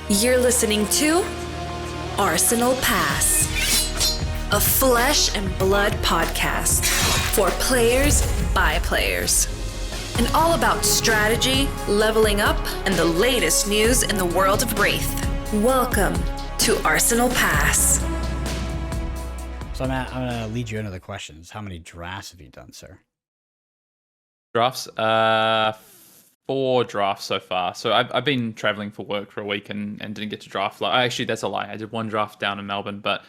You're listening to Arsenal Pass, a flesh and blood podcast for players by players. And all about strategy, leveling up, and the latest news in the world of Wraith. Welcome to Arsenal Pass. So I'm gonna lead you into the questions. How many drafts have you done, sir? Drafts? 4 drafts so far. So I've been traveling for work for a week and didn't get to draft. Actually, that's a lie. I did 1 draft down in Melbourne, but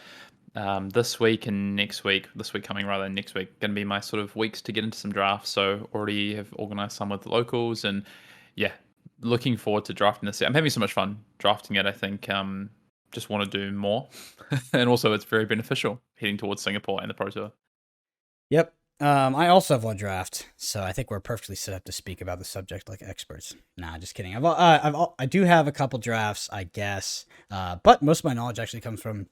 this week and next week, this week coming rather than next week, going to be my sort of weeks to get into some drafts. So already have organised some with the locals, and yeah, looking forward to drafting this. I'm having so much fun drafting it. I think just want to do more, and also it's very beneficial heading towards Singapore and the Pro Tour. Yep. I also have 1 draft, so I think we're perfectly set up to speak about the subject like experts. Nah, just kidding. I do have a couple drafts, I guess, but most of my knowledge actually comes from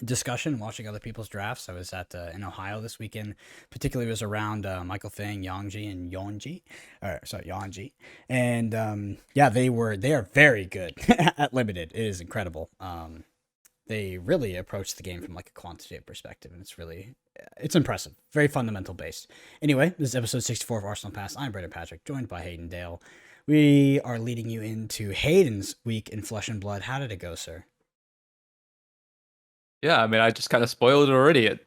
discussion, watching other people's drafts. I was in Ohio this weekend. Particularly was around Michael Fang, Yangji, and Yangji, and yeah, they are very good at limited. It is incredible. They really approach the game from like a quantitative perspective, and it's impressive. Very fundamental based. Anyway, this is episode 64 of Arsenal Pass. I'm Brendan Patrick, joined by Hayden Dale. We are leading you into Hayden's week in Flesh and Blood. How did it go, sir? Yeah, I mean, I just kind of spoiled it already.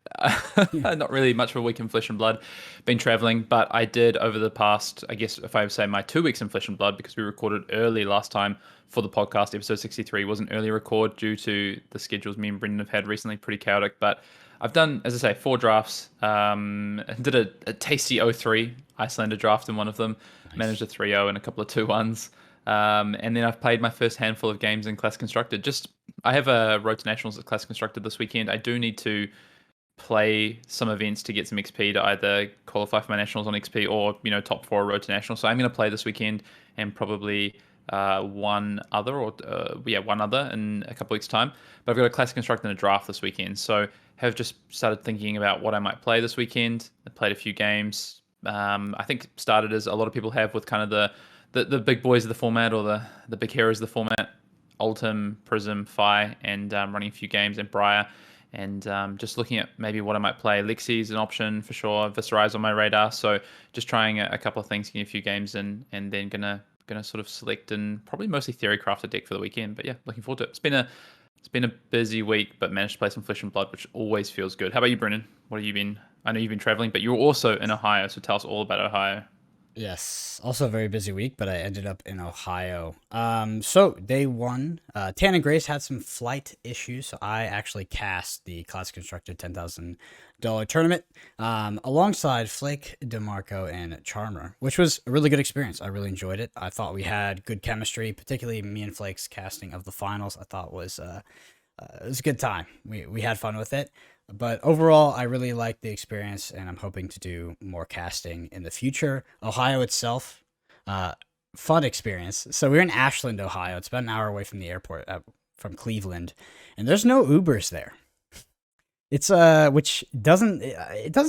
Not really much of a week in Flesh and Blood. Been traveling, but I did over the past, I guess if I would say my 2 weeks in Flesh and Blood, because we recorded early last time for the podcast. Episode 63 was an early record due to the schedules me and Brendan have had recently, pretty chaotic. But I've done, as I say, 4 drafts. Did a tasty 0-3 Icelander draft in one of them. Nice. Managed a 3-0 and a couple of 2-1s. And then I've played my first handful of games in Class Constructed. I have a Road to Nationals at Class Constructed this weekend. I do need to play some events to get some XP to either qualify for my Nationals on XP or, top 4 Road to Nationals. So I'm going to play this weekend and probably one other in a couple weeks' time. But I've got a Class Constructed and a draft this weekend. So have just started thinking about what I might play this weekend. I played a few games. I think started as a lot of people have with kind of the big boys of the format, or the big heroes of the format, Ultim, Prism, Fi, and running a few games, and Briar, and just looking at maybe what I might play. Lexi's an option for sure. Viscerai's on my radar, so just trying a couple of things, getting a few games in, and then gonna sort of select and probably mostly theory craft a deck for the weekend. But yeah, looking forward to it. It's been a busy week, but managed to play some Flesh and Blood, which always feels good. How about you, Brennan? What have you been? I know you've been traveling, but you were also in Ohio, so tell us all about Ohio. Yes, also a very busy week, but I ended up in Ohio. So day 1, Tan and Grace had some flight issues, so I actually cast the Class Constructed $10,000 tournament alongside Flake, DeMarco, and Charmer, which was a really good experience. I really enjoyed it. I thought we had good chemistry, particularly me and Flake's casting of the finals. I thought it was a good time. We had fun with it. But overall, I really liked the experience, and I'm hoping to do more casting in the future. Ohio itself, fun experience. So we're in Ashland, Ohio. It's about an hour away from the airport, from Cleveland, and there's no Ubers there. It's which doesn't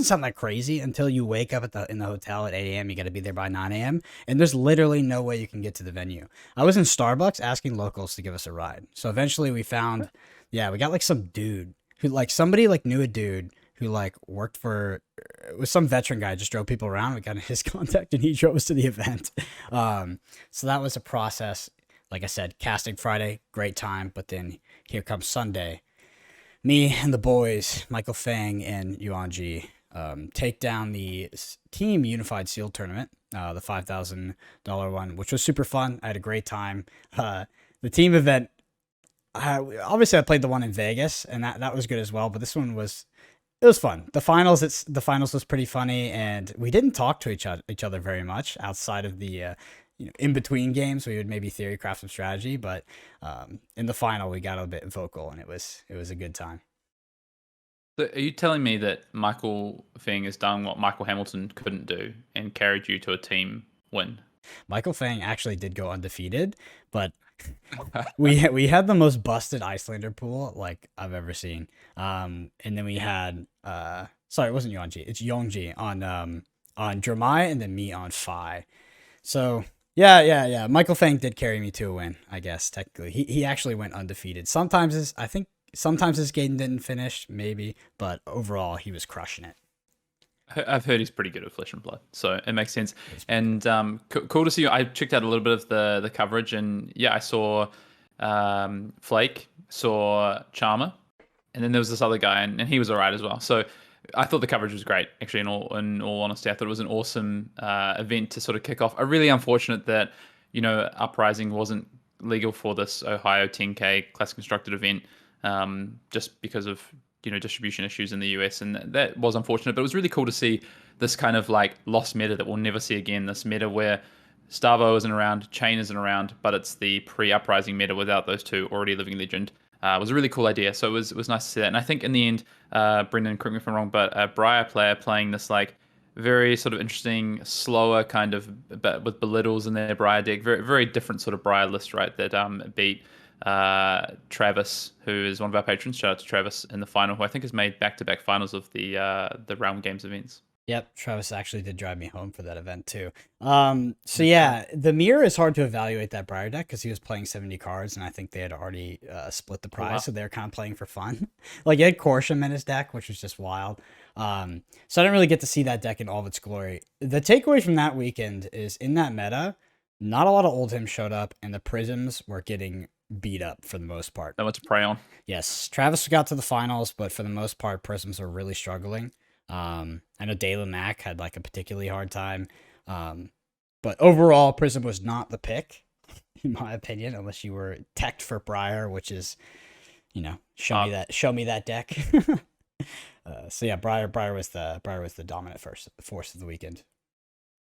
sound that crazy until you wake up in the hotel at 8 a.m. You got to be there by 9 a.m. and there's literally no way you can get to the venue. I was in Starbucks asking locals to give us a ride. So eventually we got like some dude who somebody knew a dude who worked for, it was some veteran guy, just drove people around. We got his contact and he drove us to the event. So that was a process. Like I said, casting Friday, great time. But then here comes Sunday. Me and the boys, Michael Fang and Yuanji, take down the Team Unified Seal Tournament, the $5,000 one, which was super fun. I had a great time. The team event, obviously I played the one in Vegas, and that was good as well. But this one was fun. The finals was pretty funny, and we didn't talk to each other very much outside of the in between games. We would maybe theory craft some strategy, but in the final we got a bit vocal, and it was a good time. So are you telling me that Michael Fang has done what Michael Hamilton couldn't do and carried you to a team win? Michael Fang actually did go undefeated, but we had the most busted Icelander pool I've ever seen. And then we had sorry, it wasn't Yongji, it's Yongji on Dramai, and then me on Fi. So Yeah. Michael Fang did carry me to a win, I guess, technically. He actually went undefeated. I think sometimes his game didn't finish, maybe, but overall he was crushing it. I've heard he's pretty good at Flesh and Blood, so it makes sense. It's pretty And cool to see you. I checked out a little bit of the coverage, and yeah, I saw Flake, saw Charmer, and then there was this other guy, and he was alright as well. So I thought the coverage was great. Actually, in all honesty, I thought it was an awesome event to sort of kick off. Really unfortunate that Uprising wasn't legal for this Ohio 10K classic constructed event, just because of distribution issues in the US, and that was unfortunate. But it was really cool to see this kind of like lost meta that we'll never see again. This meta where Starvo isn't around, Chain isn't around, but it's the pre-Uprising meta without those two already living legend. It was a really cool idea. So it was nice to see that. And I think in the end, Brendan, correct me if I'm wrong, but a Briar player playing this like very sort of interesting, slower kind of, but with belittles in their Briar deck, very very different sort of Briar list, right? That beat Travis, who is one of our patrons. Shout out to Travis in the final, who I think has made back-to-back finals of the Realm Games events. Yep, Travis actually did drive me home for that event too. So yeah, the mirror is hard to evaluate that Briar deck because he was playing 70 cards, and I think they had already split the prize, wow. so they're kind of playing for fun. Like he had Korsham in his deck, which was just wild. So I didn't really get to see that deck in all of its glory. The takeaway from that weekend is in that meta, not a lot of Oldhim showed up, and the Prisms were getting beat up for the most part. Not much to prey on. Yes, Travis got to the finals, but for the most part, Prisms were really struggling. I know Dayla Mack had like a particularly hard time. But overall, Prism was not the pick, in my opinion, unless you were teched for Briar, which is, show me that deck. So yeah, Briar was the dominant force of the weekend.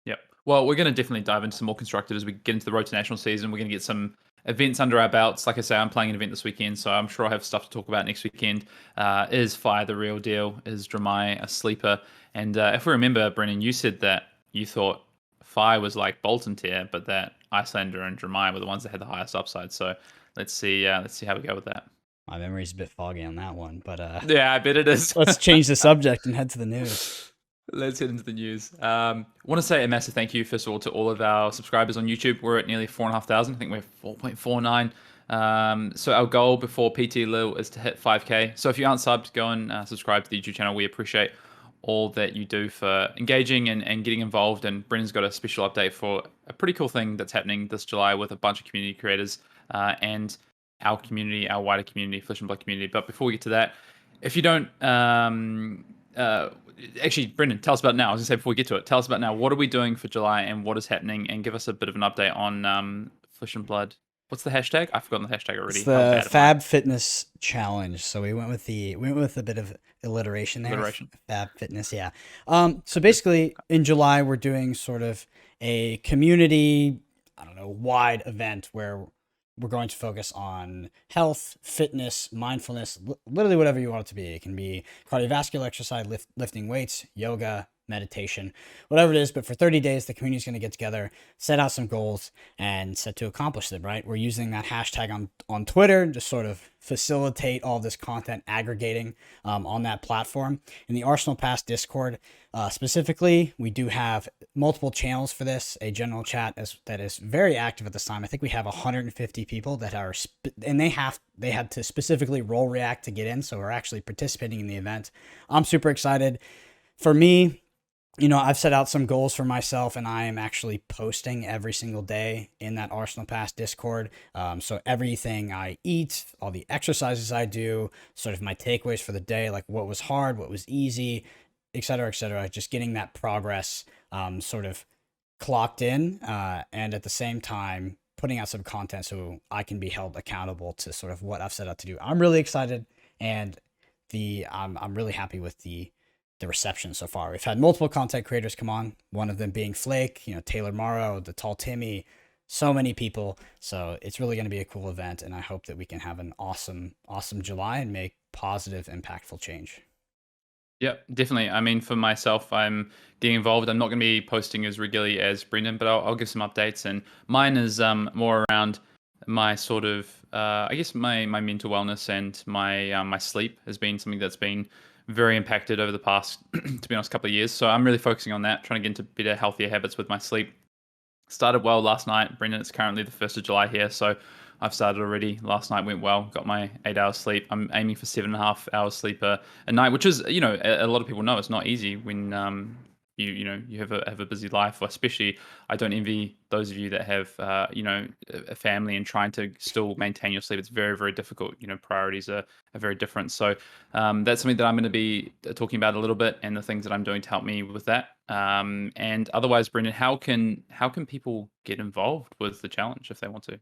Yep. Well, we're going to definitely dive into some more constructed as we get into the road to national season. We're going to get some events under our belts. Like I say, I'm playing an event this weekend, so I'm sure I'll have stuff to talk about next weekend. Is Fire the real deal? Is Dramai a sleeper? And if we remember, Brennan, you said that you thought Fire was like Bolton tier, but that Icelander and Dramai were the ones that had the highest upside. So let's see how we go with that. My memory's a bit foggy on that one, but yeah, I bet it is. Let's change the subject and head to the news. Let's head into the news. Want to say a massive thank you, first of all, to all of our subscribers on YouTube. We're at nearly 4,500. I think we're 4.49. So our goal before PT Lil is to hit 5K. So if you aren't subbed, go and subscribe to the YouTube channel. We appreciate all that you do for engaging and getting involved. And Brendan's got a special update for a pretty cool thing that's happening this July with a bunch of community creators and our community, our wider community, Flesh and Blood community. But before we get to that, if you don't... actually, Brendan, tell us about now. I was going to say before we get to it, tell us about now. What are we doing for July and what is happening? And give us a bit of an update on Flesh and Blood. What's the hashtag? I've forgotten the hashtag already. It's the Fab Fitness Challenge. So we went with a bit of alliteration there. Alliteration. Fab Fitness, yeah. So basically, in July, we're doing sort of a community, wide event where we're going to focus on health, fitness, mindfulness, literally whatever you want it to be. It can be cardiovascular exercise, lifting weights, yoga, meditation, whatever it is. But for 30 days, the community is going to get together, set out some goals, and set to accomplish them, right? We're using that hashtag on Twitter to sort of facilitate all this content aggregating on that platform. In the Arsenal Pass Discord, specifically, we do have multiple channels for this, a general chat that is very active at this time. I think we have 150 people that are, and they had to specifically role react to get in, so we're actually participating in the event. I'm super excited. For me, I've set out some goals for myself, and I am actually posting every single day in that Arsenal Pass Discord. So everything I eat, all the exercises I do, sort of my takeaways for the day, like what was hard, what was easy, et cetera, just getting that progress sort of clocked in, and at the same time putting out some content so I can be held accountable to sort of what I've set out to do. I'm really excited, and I'm really happy with the reception so far. We've had multiple content creators come on, one of them being Flake, Taylor Morrow, the Tall Timmy, so many people. So it's really going to be a cool event, and I hope that we can have an awesome July and make positive, impactful change. Yep, definitely. I mean, for myself, I'm getting involved. I'm not going to be posting as regularly as Brendan, but I'll give some updates. And mine is more around my sort of, I guess my mental wellness and my sleep has been something that's been very impacted over the past, to be honest, couple of years. So I'm really focusing on that, trying to get into better, healthier habits with my sleep. Started well last night. Brendan, it's currently the 1st of July here, so I've started already. Last night went well. Got my 8 hours sleep. I'm aiming for 7.5 hours sleep a night, which is, a lot of people know it's not easy when you have a busy life. Especially, I don't envy those of you that have a family and trying to still maintain your sleep. It's very, very difficult. Priorities are very different. So that's something that I'm going to be talking about a little bit, and the things that I'm doing to help me with that. And otherwise, Brendan, how can people get involved with the challenge if they want to?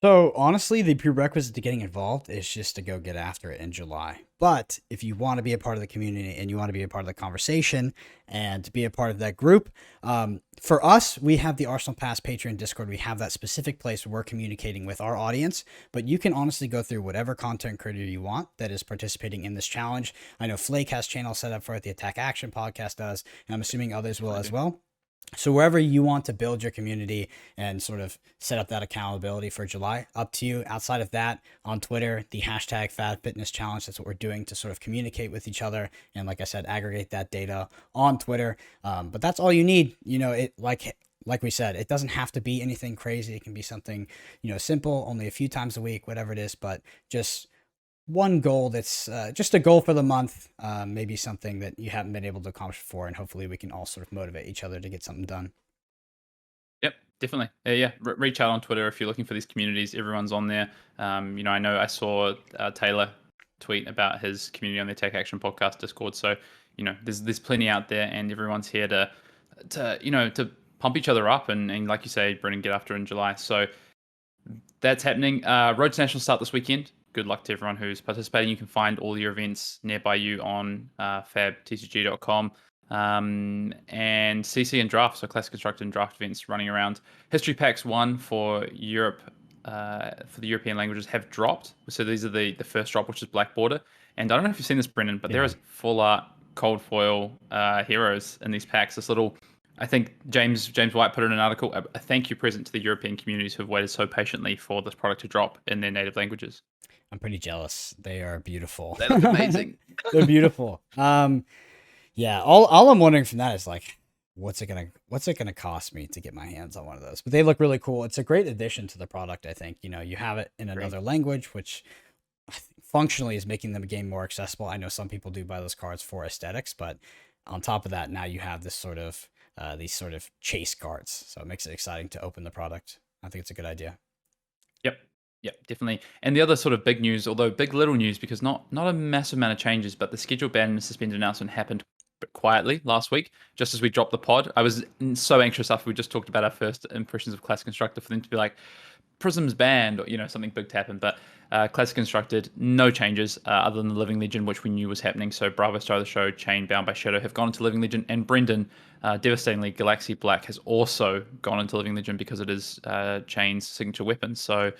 So honestly, the prerequisite to getting involved is just to go get after it in July. But if you want to be a part of the community and you want to be a part of the conversation and to be a part of that group, for us, we have the Arsenal Pass Patreon Discord. We have that specific place where we're communicating with our audience. But you can honestly go through whatever content creator you want that is participating in this challenge. I know Flake has channel set up for it. The Attack Action podcast does, and I'm assuming others will as well. So wherever you want to build your community and sort of set up that accountability for July, up to you. Outside of that, on Twitter, the hashtag Fad Fitness Challenge, that's what we're doing to sort of communicate with each other. And like I said, aggregate that data on Twitter. But that's all you need. Like we said, it doesn't have to be anything crazy. It can be something, simple, only a few times a week, whatever it is, but just one goal that's just a goal for the month, maybe something that you haven't been able to accomplish before, and hopefully we can all sort of motivate each other to get something done. Yep, definitely. Yeah. Reach out on Twitter if you're looking for these communities. Everyone's on there. I know I saw Taylor tweet about his community on the Take Action Podcast Discord. So, there's plenty out there, and everyone's here to pump each other up and like you say, Brendan, get after in July. So that's happening. Road to National start this weekend. Good luck to everyone who's participating. You can find all your events nearby you on fabtcg.com. And CC and Draft, so Classic Constructed and Draft events running around. History Packs 1 for Europe, for the European languages have dropped. So these are the first drop, which is Black Border. And I don't know if you've seen this, Brendan, but there is full art cold foil heroes in these packs. This little, I think James White put in an article, a thank you present to the European communities who have waited so patiently for this product to drop in their native languages. I'm pretty jealous. They are beautiful. They look amazing. They're beautiful. Yeah. All I'm wondering from that is like, what's it gonna cost me to get my hands on one of those? But they look really cool. It's a great addition to the product. I think you have it in another language, which functionally is making the game more accessible. I know some people do buy those cards for aesthetics, but on top of that, now you have this sort of these sort of chase cards, so it makes it exciting to open the product. I think it's a good idea. Yep, definitely. And the other sort of big news, although big little news, because not a massive amount of changes, but the scheduled ban and suspended announcement happened quietly last week, just as we dropped the pod. I was so anxious after we just talked about our first impressions of Classic Constructed for them to be like, Prism's banned, or something big to happen. But Classic Constructed, no changes other than the Living Legend, which we knew was happening. So Bravo Star of the Show, Chain, Bound by Shadow have gone into Living Legend, and Brendan, devastatingly, Galaxy Black has also gone into Living Legend because it is Chain's signature weapon. So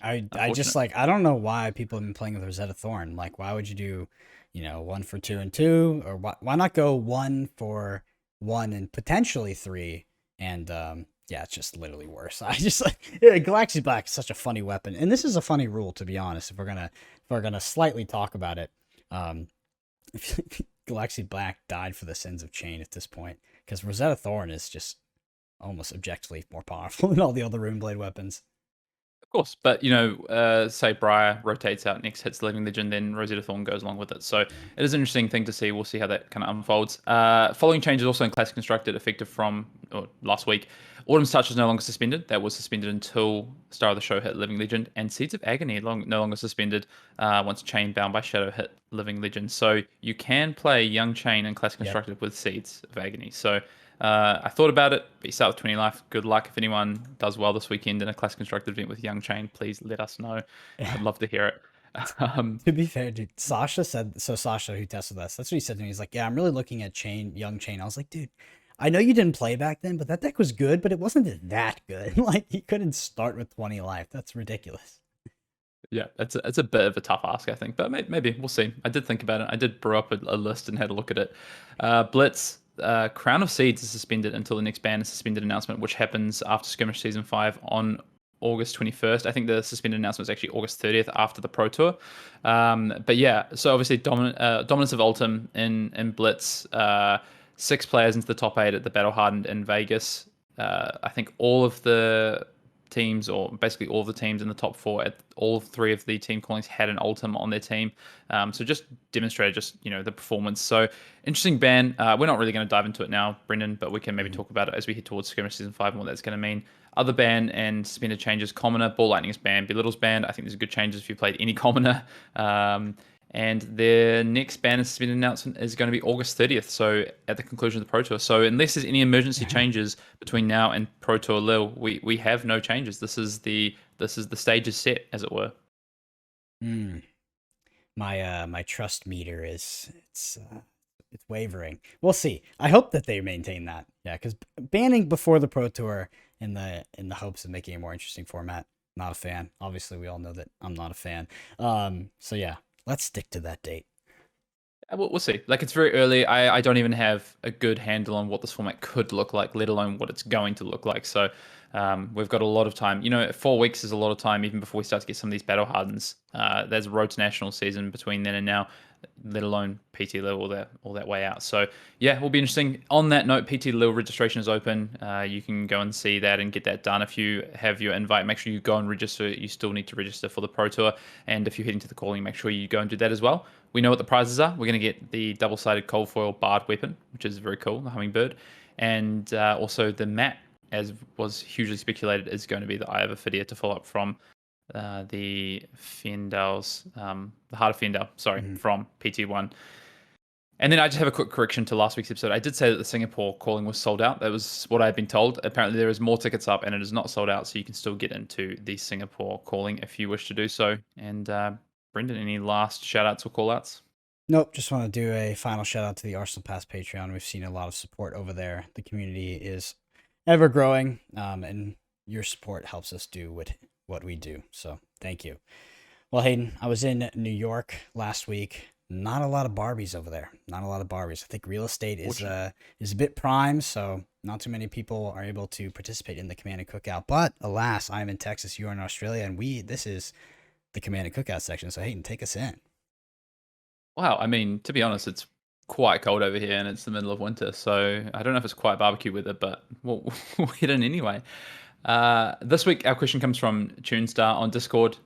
I just I don't know why people have been playing with Rosetta Thorn. Like, why would you do, 1 for 2 and 2, or why not go 1 for 1 and potentially 3? And it's just literally worse. I just Galaxy Black is such a funny weapon, and this is a funny rule, to be honest. If we're gonna slightly talk about it, Galaxy Black died for the sins of Chain at this point, because Rosetta Thorn is just almost objectively more powerful than all the other Runeblade weapons. Of course, but say Briar rotates out next, hits Living Legend, then Rosetta Thorn goes along with it. So it is an interesting thing to see. We'll see how that kind of unfolds. Following changes also in Classic Constructed, effective from last week. Autumn's Touch is no longer suspended. That was suspended until Star of the Show hit Living Legend, and Seeds of Agony no longer suspended once Chain Bound by Shadow hit Living Legend. So you can play Young Chain and Classic Constructed with Seeds of Agony. So I thought about it, but you start with 20 life. Good luck. If anyone does well this weekend in a Classic Constructed event with Young Chain, please let us know. I'd love to hear it. To be fair, dude, Sasha, who tested us, that's what he said to me. He's like, yeah, I'm really looking at Young Chain. I was like, dude, I know you didn't play back then, but that deck was good, but it wasn't that good. Like, you couldn't start with 20 life. That's ridiculous. Yeah, it's a bit of a tough ask, I think, but maybe we'll see. I did think about it. I did brew up a list and had a look at it. Blitz, Crown of Seeds is suspended until the next ban is suspended announcement, which happens after Skirmish Season 5 on August 21st. I think the suspended announcement is actually August 30th after the Pro Tour. But yeah, so obviously dominance of Ultim in Blitz, 6 players into the top 8 at the Battle Hardened in Vegas. I think all of the teams, or basically all of the teams in the top four, at all three of the team callings had an ultim on their team. So just demonstrated the performance. So interesting ban. We're not really going to dive into it now, Brendan, but we can maybe talk about it as we head towards Skirmish Season 5 and what that's going to mean. Other ban and suspended changes: Commoner, Ball Lightning is banned, Belittle's banned. I think there's good changes if you played any Commoner. And their next ban and suspended announcement is going to be August 30th, so at the conclusion of the Pro Tour. So unless there's any emergency changes between now and Pro Tour Lille, we have no changes. This is the stage is set, as it were. My trust meter it's wavering. We'll see. I hope that they maintain that. Yeah, because banning before the Pro Tour in the hopes of making a more interesting format, not a fan. Obviously, we all know that I'm not a fan. So yeah. Let's stick to that date. We'll see. Like, it's very early. I don't even have a good handle on what this format could look like, let alone what it's going to look like. So we've got a lot of time. 4 weeks is a lot of time, even before we start to get some of these battle hardens. There's a road to national season between then and now, let alone PT Lille all that way out. So yeah, will be interesting. On that note, PT Lille registration is open. You can go and see that and get that done. If you have your invite, make sure you go and register. You still need to register for the Pro Tour. And if you're heading to the calling, make sure you go and do that as well. We know what the prizes are. We're going to get the double-sided cold foil Bard weapon, which is very cool, the Hummingbird. And also the mat, as was hugely speculated, is going to be the Eye of Ophidia to follow up from the Fendals, the Heart of Fendal, from PT1. And then I just have a quick correction to last week's episode. I did say that the Singapore calling was sold out. That was what I've been told. Apparently there is more tickets up and it is not sold out, so you can still get into the Singapore calling if you wish to do so. And Brendan, any last shout outs or call outs? Nope, just want to do a final shout out to the Arsenal Pass Patreon. We've seen a lot of support over there. The community is ever growing, and your support helps us do what we do. So thank you. Well, Hayden, I was in New York last week. Not a lot of Barbies over there. Not a lot of Barbies. I think real estate is a bit prime, so not too many people are able to participate in the Command and Cookout. But alas, I'm in Texas, you are in Australia, and this is the Command and Cookout section. So Hayden, take us in. Wow, I mean, to be honest, it's quite cold over here and it's the middle of winter, so I don't know if it's quite barbecue weather, but we'll hit in anyway. This week, our question comes from Tunestar on Discord,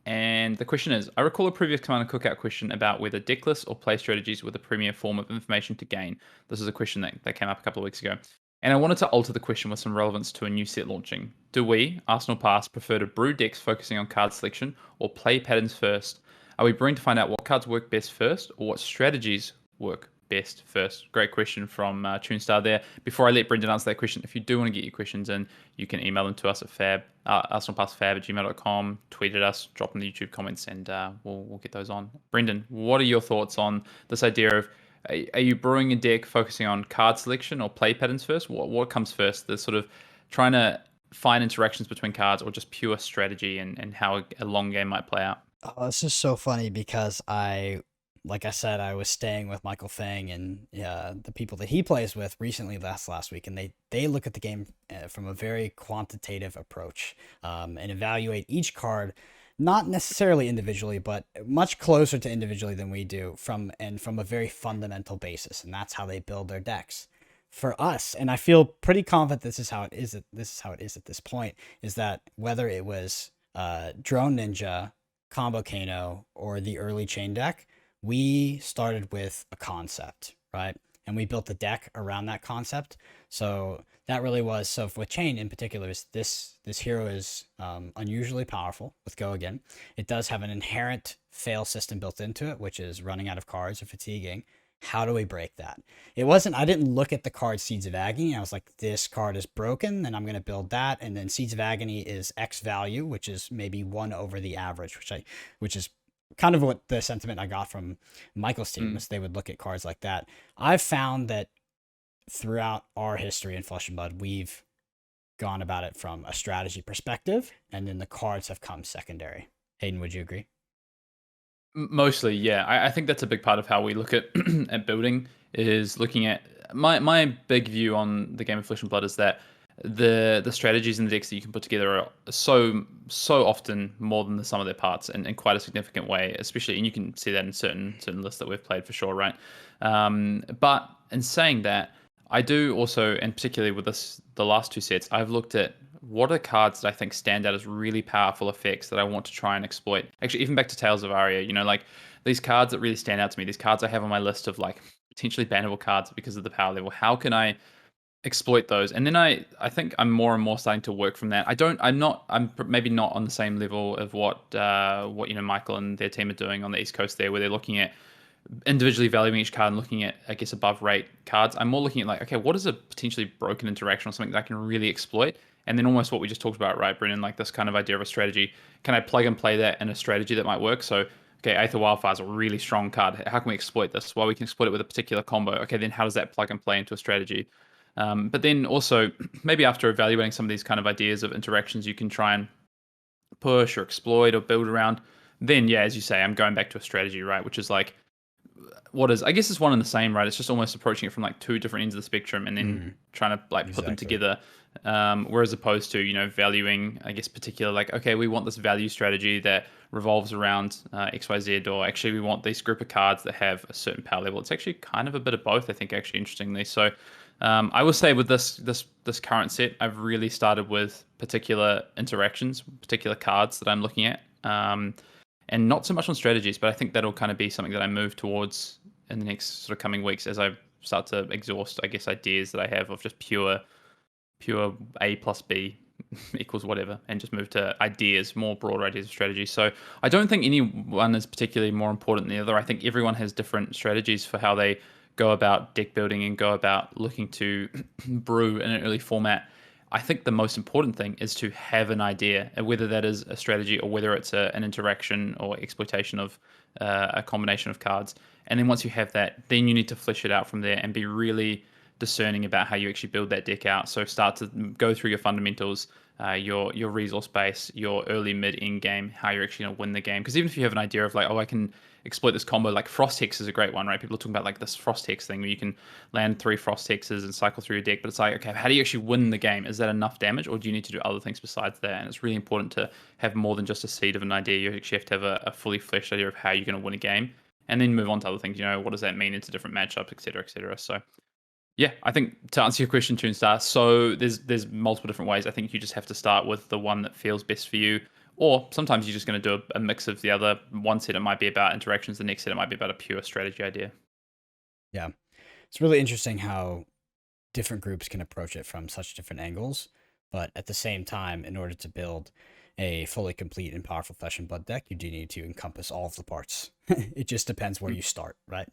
and the question is: I recall a previous Command and Cookout question about whether deck lists or play strategies were the premier form of information to gain. This is a question that came up a couple of weeks ago, and I wanted to alter the question with some relevance to a new set launching. Do we, Arsenal Pass, prefer to brew decks focusing on card selection or play patterns first? Are we brewing to find out what cards work best first, or what strategies work best first? Great question from Tunestar there. Before I let Brendan answer that question, if you do want to get your questions in, you can email them to us at arsenalpassfab@gmail.com, tweet at us, drop in the YouTube comments, and we'll get those on. Brendan, what are your thoughts on this idea of, are you brewing a deck focusing on card selection or play patterns first? What comes first? The sort of trying to find interactions between cards, or just pure strategy and how a long game might play out? Oh, this is so funny because like I said, I was staying with Michael Fang and the people that he plays with recently last week, and they look at the game from a very quantitative approach and evaluate each card, not necessarily individually, but much closer to individually than we do, from a very fundamental basis, and that's how they build their decks. For us, and I feel pretty confident this is how it is at this point, is that whether it was Drone Ninja, Combo Kano, or the early chain deck, we started with a concept, right? And we built the deck around that concept. So that really was, so with chain in particular, this hero is unusually powerful with Go Again. It does have an inherent fail system built into it, which is running out of cards or fatiguing. How do we break that? I didn't look at the card Seeds of Agony. I was like, this card is broken, and I'm going to build that. And then Seeds of Agony is X value, which is maybe 1 over the average, which is kind of what the sentiment I got from Michael's team was they would look at cards like that. I've found that throughout our history in Flesh and Blood, we've gone about it from a strategy perspective, and then the cards have come secondary. Hayden, would you agree? Mostly, yeah. I think that's a big part of how we look at at building, is looking at my big view on the game of Flesh and Blood is that the strategies and the decks that you can put together are so often more than the sum of their parts in quite a significant way, especially, and you can see that in certain lists that we've played for sure, right? But in saying that, I do also, and particularly with the last two sets, I've looked at what are cards that I think stand out as really powerful effects that I want to try and exploit. Actually, even back to Tales of Aria, like these cards that really stand out to me, these cards I have on my list of like potentially bannable cards because of the power level. How can I exploit those? And then I think I'm more and more starting to work from that. I'm maybe not on the same level of what Michael and their team are doing on the East Coast there, where they're looking at individually valuing each card and looking at, I guess, above rate cards. I'm more looking at like, okay, what is a potentially broken interaction or something that I can really exploit? And then almost what we just talked about, right, Brendan, like this kind of idea of a strategy. Can I plug and play that in a strategy that might work? So, okay, Aether Wildfire is a really strong card. How can we exploit this? Well, we can exploit it with a particular combo. Okay, then how does that plug and play into a strategy? But then also, maybe after evaluating some of these kind of ideas of interactions you can try and push or exploit or build around, then, yeah, as you say, I'm going back to a strategy, right, which is like, I guess it's one and the same, right? It's just almost approaching it from like two different ends of the spectrum and then trying to like put them together. Whereas opposed to, valuing, I guess, particular, like, okay, we want this value strategy that revolves around XYZ, or actually we want this group of cards that have a certain power level. It's actually kind of a bit of both, I think, actually, interestingly. So I will say with this current set, I've really started with particular interactions, particular cards that I'm looking at. And not so much on strategies, but I think that'll kind of be something that I move towards in the next sort of coming weeks as I start to exhaust, I guess, ideas that I have of just pure A plus B equals whatever, and just move to ideas, more broader ideas of strategy. So I don't think any one is particularly more important than the other. I think everyone has different strategies for how they go about deck building and go about looking to brew in an early format. I think the most important thing is to have an idea, whether that is a strategy or whether it's an interaction or exploitation of a combination of cards. And then once you have that, then you need to flesh it out from there and be really discerning about how you actually build that deck out. So start to go through your fundamentals, your resource base, your early, mid, end game, how you're actually going to win the game. Because even if you have an idea of like, oh, I can exploit this combo, like Frost Hex is a great one, right? People are talking about like this Frost Hex thing where you can land 3 Frost Hexes and cycle through your deck. But it's like, okay, how do you actually win the game? Is that enough damage, or do you need to do other things besides that? And it's really important to have more than just a seed of an idea. You actually have to have a fully fleshed idea of how you're going to win a game, and then move on to other things. What does that mean into different matchups, et cetera, et cetera. So yeah, I think to answer your question, Toonstar, so there's multiple different ways. I think you just have to start with the one that feels best for you. Or sometimes you're just going to do a mix of the other. One set it might be about interactions, the next set it might be about a pure strategy idea. Yeah. It's really interesting how different groups can approach it from such different angles. But at the same time, in order to build a fully complete and powerful Flesh and Blood deck, you do need to encompass all of the parts. It just depends where you start, right?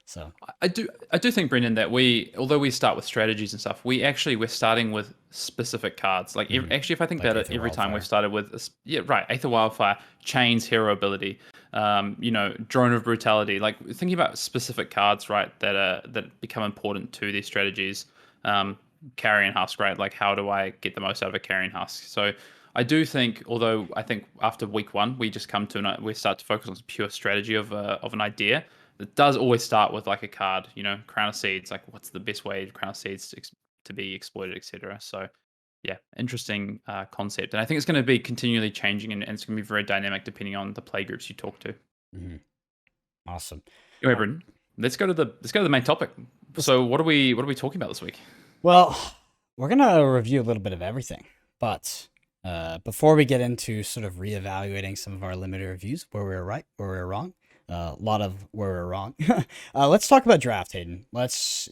So I do think, Brendan, that although we start with strategies and stuff, we're starting with specific cards. Like actually, if I think about it, every time we've started with Aether Wildfire, Chains, Hero Ability, Drone of Brutality. Like thinking about specific cards, right, that become important to these strategies. Carrion Husk, right? Like how do I get the most out of a Carrion Husk? So I do think, although I think after week 1 we just we start to focus on pure strategy of an idea. It does always start with like a card, Crown of Seeds, like what's the best way Crown of Seeds to be exploited, etc. So yeah, interesting concept. And I think it's going to be continually changing and it's going to be very dynamic depending on the play groups you talk to. Mm-hmm. Awesome. Anyway, Brendan, let's go to the main topic. So what are we talking about this week? Well, we're going to review a little bit of everything, but before we get into sort of reevaluating some of our limited reviews, where we were right, where we were wrong, a lot of where we're wrong. Let's talk about draft, Hayden. Let's,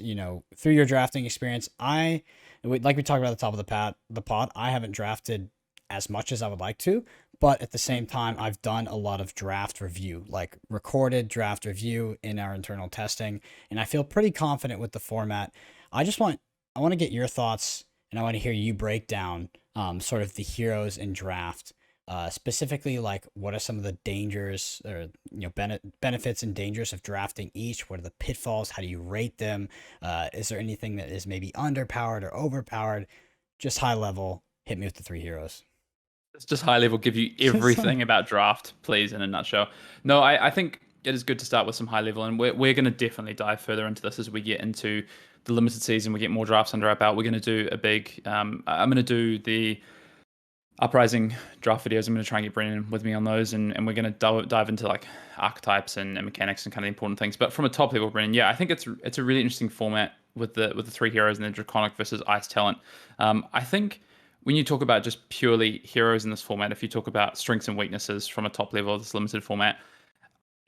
through your drafting experience, like we talked about at the top of the pod, I haven't drafted as much as I would like to, but at the same time, I've done a lot of draft review, like recorded draft review in our internal testing, and I feel pretty confident with the format. I want to get your thoughts, and I want to hear you break down sort of the heroes in draft. Specifically, like what are some of the dangers or benefits and dangers of drafting each? What are the pitfalls? How do you rate them? Is there anything that is maybe underpowered or overpowered? Just high level, hit me with the 3 heroes. Let's just high level give you everything about draft, please, in a nutshell. No, I think it is good to start with some high level, and we're going to definitely dive further into this as we get into the limited season. We get more drafts under our belt. We're going to do a big. I'm going to do the Uprising draft videos. I'm going to try and get Brendan with me on those, and we're going to dive into like archetypes and mechanics and kind of important things. But from a top level, Brendan, yeah, I think it's a really interesting format. with the three heroes and the Draconic versus Ice talent. I think when you talk about just purely heroes in this format, if you talk about strengths and weaknesses from a top level of this limited format,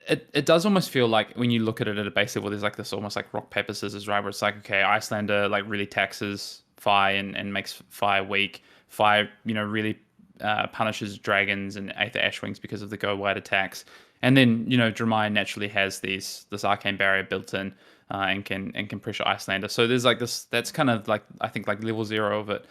it does almost feel like when you look at it at a base level, there's like this almost like rock paper scissors, right? Where it's like, okay, Icelander like really taxes Fi and makes Fi weak. Fi, really punishes dragons and Aether Ashwings because of the go wide attacks. And then Dramai naturally has this arcane barrier built in and can pressure Icelander. So there's like this. That's kind of like I think like level 0 of it.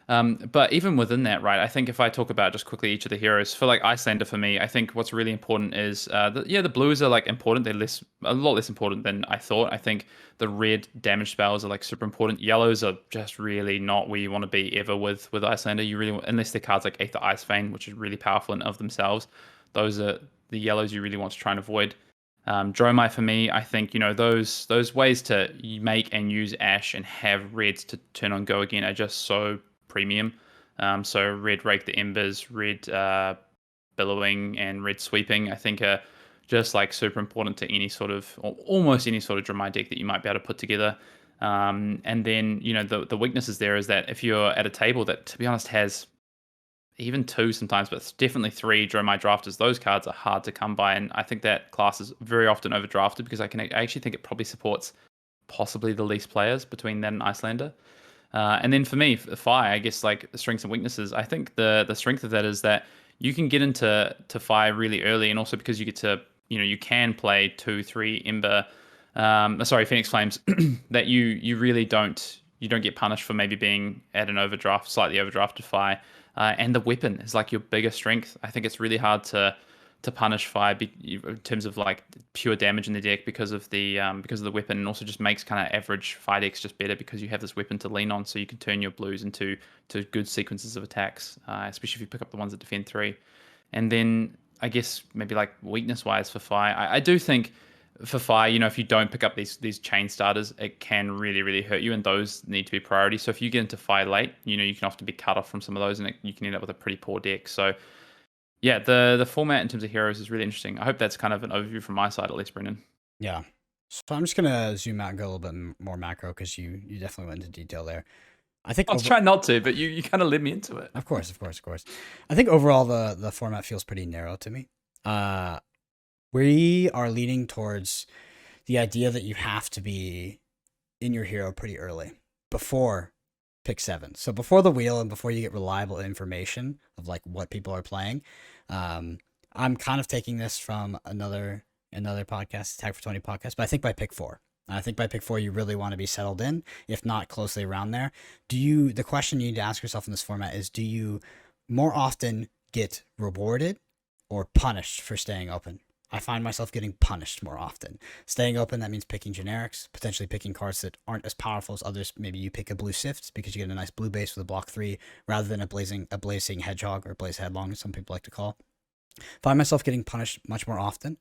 But even within that, right, I think if I talk about just quickly each of the heroes, for like Icelander for me, I think what's really important is, the blues are like important. They're a lot less important than I thought. I think the red damage spells are like super important. Yellows are just really not where you want to be ever with Icelander. You really, unless they're cards like Aether Ice Vein, which is really powerful in of themselves, those are the yellows you really want to try and avoid. Dromai for me, I think those ways to make and use Ash and have reds to turn on go again are just so premium. So red Rake the Embers, red Billowing, and red Sweeping, I think are just like super important to any sort of, or almost any sort of Dromai deck that you might be able to put together. And then, the weaknesses there is that if you're at a table that, to be honest, has even 2 sometimes, but definitely 3 Dromai Drafters, those cards are hard to come by. And I think that class is very often overdrafted because I actually think it probably supports possibly the least players between that and Icelander. And then for me, Fi, I guess like the strengths and weaknesses, I think the strength of that is that you can get into Fi really early, and also because you get to, you can play 2-3 Ember, Phoenix Flames, that you really don't get punished for maybe being at an slightly overdrafted Fi. And the weapon is like your biggest strength. I think it's really hard to punish Fi in terms of like pure damage in the deck because of the weapon, and also just makes kind of average Fi decks just better because you have this weapon to lean on, so you can turn your blues into good sequences of attacks, especially if you pick up the ones that defend 3. And then I guess maybe like weakness wise for Fi, I do think for Fi, if you don't pick up these chain starters, it can really, really hurt you, and those need to be priority. So if you get into Fi late, you can often be cut off from some of those, and you can end up with a pretty poor deck. So yeah, the format in terms of heroes is really interesting. I hope that's kind of an overview from my side, at least, Brendan. Yeah. So I'm just gonna zoom out and go a little bit more macro because you definitely went into detail there. I think I was trying not to, but you kind of led me into it. Of course. I think overall the format feels pretty narrow to me. We are leaning towards the idea that you have to be in your hero pretty early before pick 7. So before the wheel and before you get reliable information of like what people are playing. I'm kind of taking this from another podcast, Tag for 20 podcast, but I think by pick 4. I think by pick 4 you really want to be settled in, if not closely around there. The question you need to ask yourself in this format is, do you more often get rewarded or punished for staying open? I find myself getting punished more often. Staying open, that means picking generics, potentially picking cards that aren't as powerful as others. Maybe you pick a blue Sift because you get a nice blue base with a block 3 rather than a blazing hedgehog, or blaze headlong, as some people like to call. Find myself getting punished much more often.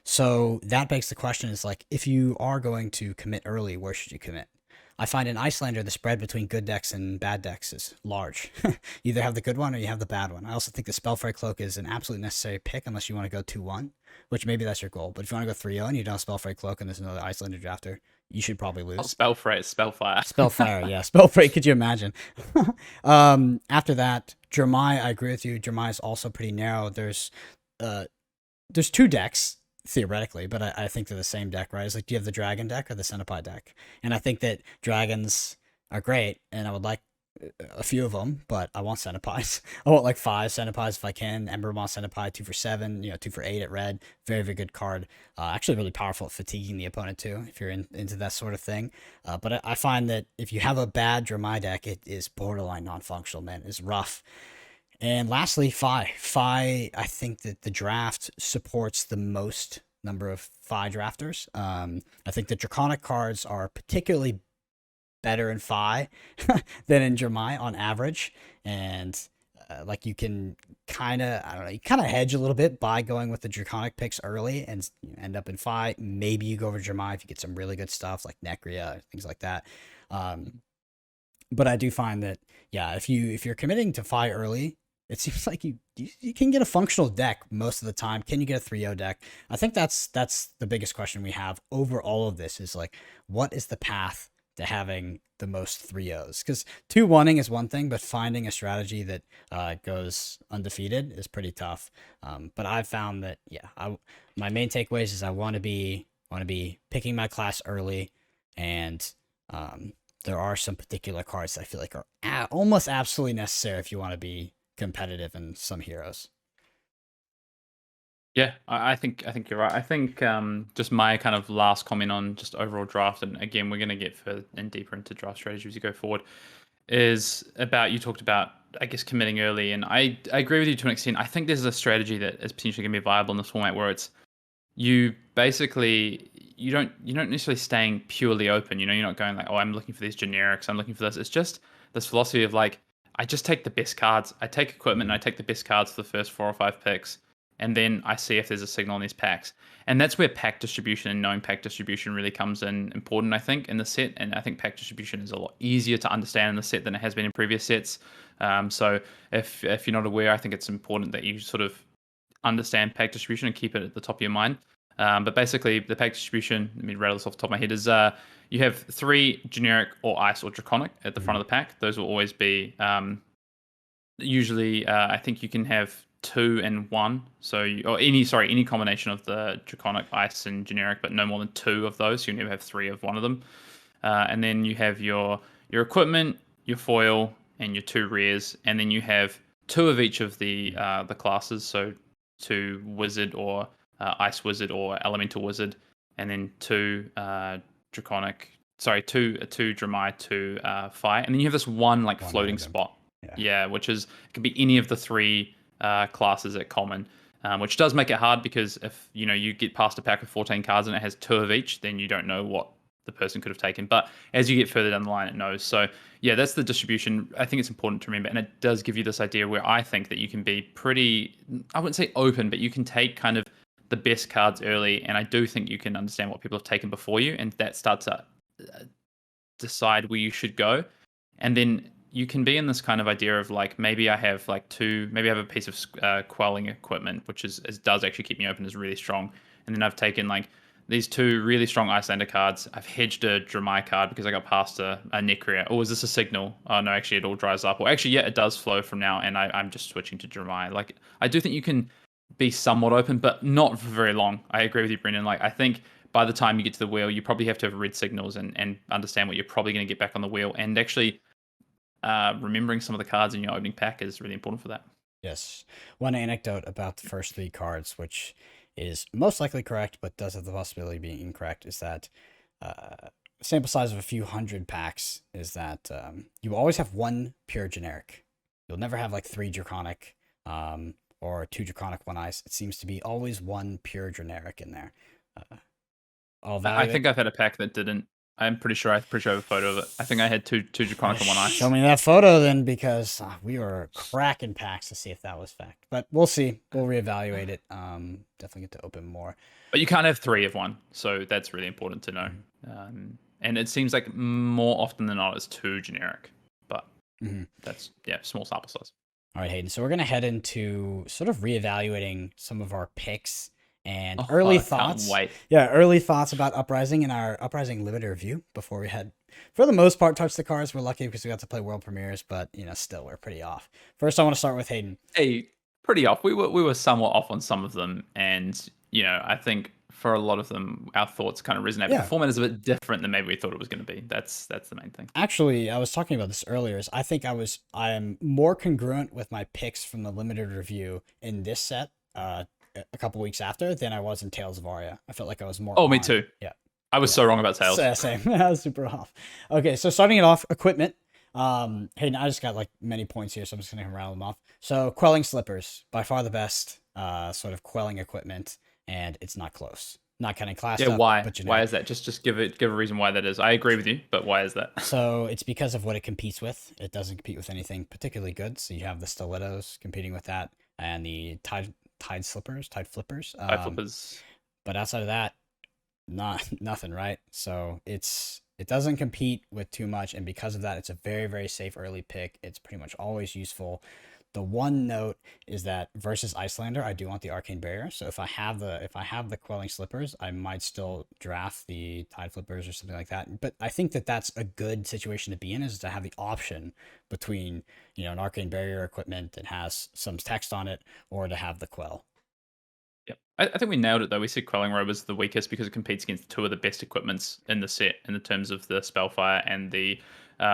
So that begs the question is like, if you are going to commit early, where should you commit? I find in Icelander, the spread between good decks and bad decks is large. You either have the good one or you have the bad one. I also think the Spellfire Cloak is an absolutely necessary pick unless you want to go 2-1, which maybe that's your goal. But if you want to go 3-0 and you don't have Spellfire Cloak and there's another Icelander drafter, you should probably lose. Spellfire, Spellfire. Spellfire, yeah. Spellfire, could you imagine? After that, Dramai, I agree with you. Dramai is also pretty narrow. There's 2 decks, theoretically, but I think they're the same deck, right? It's like, do you have the dragon deck or the centipede deck? And I think that dragons are great, and I would like a few of them, but I want centipedes. I want like 5 centipedes if I can. Ember Moss Centipede, 2 for 7, 2 for 8 at red. Very, very good card. Actually really powerful at fatiguing the opponent too, if you're into that sort of thing. But I find that if you have a bad Dramai deck, it is borderline non-functional, man. It's rough. And lastly, Fi. Fi, I think that the draft supports the most number of Fi drafters. I think the Draconic cards are particularly better in Fi than in Dramai on average. And like you can kind of, you kind of hedge a little bit by going with the Draconic picks early and end up in Fi. Maybe you go over Dramai if you get some really good stuff like Necria, things like that. But I do find that, yeah, if you're committing to Fi early, it seems like you can get a functional deck most of the time. Can you get a 3-0 deck? I think that's the biggest question we have over all of this is like, what is the path to having the most 3-0s? Because 2-1ing is one thing, but finding a strategy that goes undefeated is pretty tough. But I've found that, my main takeaways is I want to be picking my class early, and there are some particular cards that I feel like are almost absolutely necessary if you want to be competitive in some heroes. Yeah, I think you're right. I think just my kind of last comment on just overall draft, and again, we're going to get further and deeper into draft strategy as you go forward, is about, you talked about, I guess, committing early, and I agree with you to an extent. I think there's a strategy that is potentially going to be viable in this format where it's you basically you don't necessarily staying purely open. You're not going like, oh, I'm looking for these generics, I'm looking for this. It's just this philosophy of like, I just take the best cards, I take equipment, and I take the best cards for the first 4 or 5 picks, and then I see if there's a signal in these packs. And that's where pack distribution and knowing pack distribution really comes in important, I think, in the set. And I think pack distribution is a lot easier to understand in the set than it has been in previous sets. So if you're not aware, I think it's important that you sort of understand pack distribution and keep it at the top of your mind. But basically, the pack distribution, let me rattle this off the top of my head, is you have 3 generic or ice or draconic at the front of the pack. Those will always be usually, I think you can have 2 and 1. So, any combination of the draconic, ice, and generic, but no more than 2 of those. So you never have 3 of one of them. And then you have your equipment, your foil, and your 2 rares, and then you have 2 of each of the classes. So 2 wizard or ice wizard or elemental wizard, and then 2 draconic. Sorry, 2 Dramai, 2 fire, and then you have this one floating random spot. Yeah, which is, it could be any of the 3 classes at common, which does make it hard because if you get past a pack of 14 cards and it has 2 of each, then you don't know what the person could have taken. But as you get further down the line, it knows. So yeah, that's the distribution. I think it's important to remember, and it does give you this idea where I think that you can be pretty, I wouldn't say open, but you can take kind of the best cards early, and I do think you can understand what people have taken before you, and that starts to decide where you should go. And then you can be in this kind of idea of like, maybe I have maybe I have a piece of quelling equipment, which does actually keep me open, is really strong. And then I've taken these 2 really strong Icelander cards. I've hedged a Dramai card because I got past a Necria. Oh, is this a signal? Oh no, actually it all dries up. Or actually, yeah, it does flow from now, and I'm just switching to Dramai. I do think you can be somewhat open, but not for very long. I agree with you, Brendan. I think by the time you get to the wheel, you probably have to have read signals and understand what you're probably going to get back on the wheel. And actually, remembering some of the cards in your opening pack is really important for that. Yes. One anecdote about the first 3 cards, which is most likely correct, but does have the possibility of being incorrect, is that sample size of a few hundred packs is that you always have 1 pure generic. You'll never have 3 draconic or 2 draconic, 1 ice. It seems to be always 1 pure generic in there. I think I've had a pack that didn't. I'm pretty sure I have a photo of it. I think I had two draconic and 1 ice. Show me that photo then, because we were cracking packs to see if that was fact. But we'll see. We'll reevaluate it. Definitely get to open more. But you can't have 3 of one, so that's really important to know. And it seems like more often than not it's 2 generic. But that's small sample size. All right, Hayden. So we're gonna head into sort of reevaluating some of our picks and early thoughts. Can't wait. Yeah, early thoughts about Uprising in our Uprising Limited review before we had, for the most part, touched the cards. We're lucky because we got to play world premieres, but still we're pretty off. First, I want to start with Hayden. Hey, pretty off. We were somewhat off on some of them, and I think for a lot of them, our thoughts kind of resonate. Yeah. The format is a bit different than maybe we thought it was going to be. That's the main thing. Actually, I was talking about this earlier. I think I am more congruent with my picks from the limited review in this set a couple weeks after than I was in Tales of Aria. I felt like I was more. Me too. Yeah. I was so wrong about Tales. Same. I was super off. Okay, so starting it off, equipment. Hayden, I just got many points here, so I'm just going to rattle them off. So quelling slippers, by far the best sort of quelling equipment. And it's not close. Not kind of class. Yeah, why? But why is that? Just give a reason why that is. I agree with you, but why is that? So it's because of what it competes with. It doesn't compete with anything particularly good. So you have the stilettos competing with that, and the tide flippers. But outside of that, nothing, right? So it doesn't compete with too much, and because of that, it's a very, very safe early pick. It's pretty much always useful. The one note is that versus Icelander, I do want the Arcane Barrier. So if I have the Quelling Slippers, I might still draft the Tide Flippers or something like that. But I think that that's a good situation to be in, is to have the option between, an Arcane Barrier equipment that has some text on it, or to have the Quell. Yeah, I think we nailed it though. We said Quelling Robe is the weakest because it competes against two of the best equipments in the set in the terms of the Spellfire and the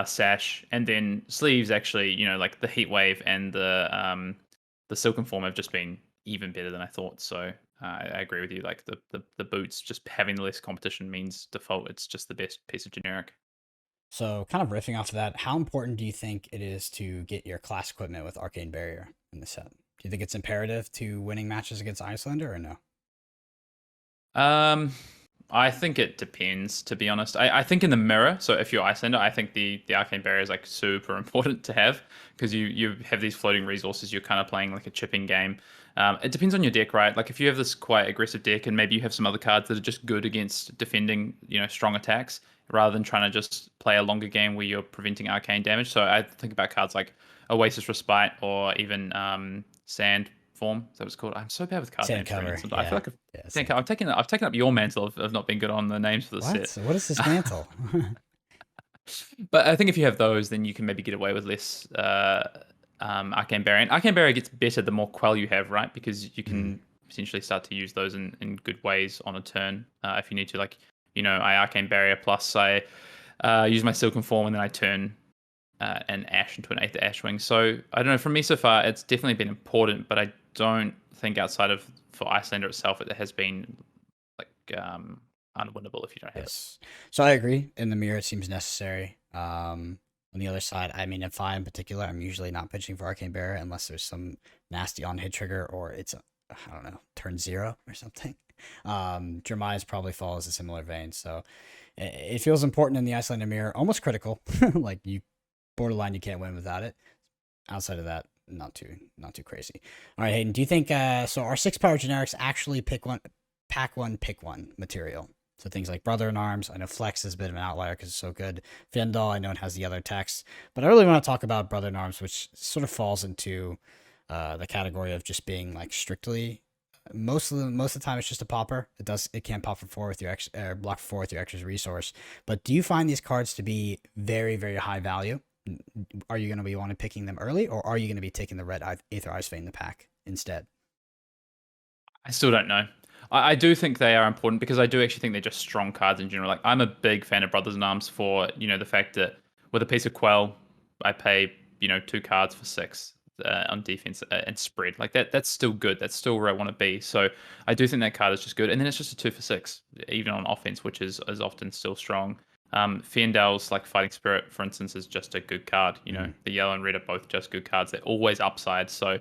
Sash, and then sleeves. Actually, like the Heat Wave and the Silken Form have just been even better than I thought. So I agree with you. Like the boots, just having the less competition means default it's just the best piece of generic. So, kind of riffing off of that, how important do you think it is to get your class equipment with Arcane Barrier in the set? Do you think it's imperative to winning matches against Icelander, or no? Um, I think it depends, to be honest. I think in the mirror, so if you're Icelander, I think the Arcane Barrier is like super important to have because you have these floating resources. You're kind of playing like a chipping game. It depends on your deck, right? Like if you have this quite aggressive deck and maybe you have some other cards that are just good against defending, strong attacks rather than trying to just play a longer game where you're preventing arcane damage. So I think about cards like Oasis Respite or even Sand Form. Is that what it's called? I'm so bad with card Sand names. cover. Sometimes. I feel like Sand. I've taken up your mantle of not being good on the names for the What? set. What is this mantle? But I think if you have those, then you can maybe get away with less Arcane Barrier. And Arcane Barrier gets better the more Quell you have, right? Because you can potentially start to use those in good ways on a turn if you need to. Like, I Arcane Barrier plus I use my Silken Form and then I turn an Ash into an 8th Ashwing. So I don't know. For me so far, it's definitely been important, but I don't think outside of for Icelander itself, it has been like unwinnable if you don't have it. Yes. So I agree. In the mirror, it seems necessary. On the other side, I mean, if I in particular, I'm usually not pitching for Arcane Barrier unless there's some nasty on hit trigger or it's I don't know, turn 0 or something. Jeremiah's probably follows a similar vein. So it feels important in the Icelander mirror, almost critical. Like you borderline, you can't win without it. Outside of that, not too crazy. All right, Hayden, do you think so? Our 6-power generics actually pick one material. So things like Brother in Arms, I know Flex is a bit of an outlier because it's so good. Fendal, I know it has the other text, but I really want to talk about Brother in Arms, which sort of falls into the category of just being like strictly. Most of the time, it's just a popper. It can pop for 4 with your block for 4 with your extra resource. But do you find these cards to be very, very high value? Are you going to be wanting picking them early, or are you going to be taking the red Aether Ice Vein in the pack instead? I still don't know. I do think they are important because I do actually think they're just strong cards in general. Like I'm a big fan of Brothers in Arms for the fact that with a piece of Quell, I pay 2 cards for 6 on defense and spread. Like that's still good. That's still where I want to be. So I do think that card is just good. And then it's just a 2 for 6 even on offense, which is often still strong. Fendal's like Fighting Spirit, for instance, is just a good card. The yellow and red are both just good cards. They're always upside. So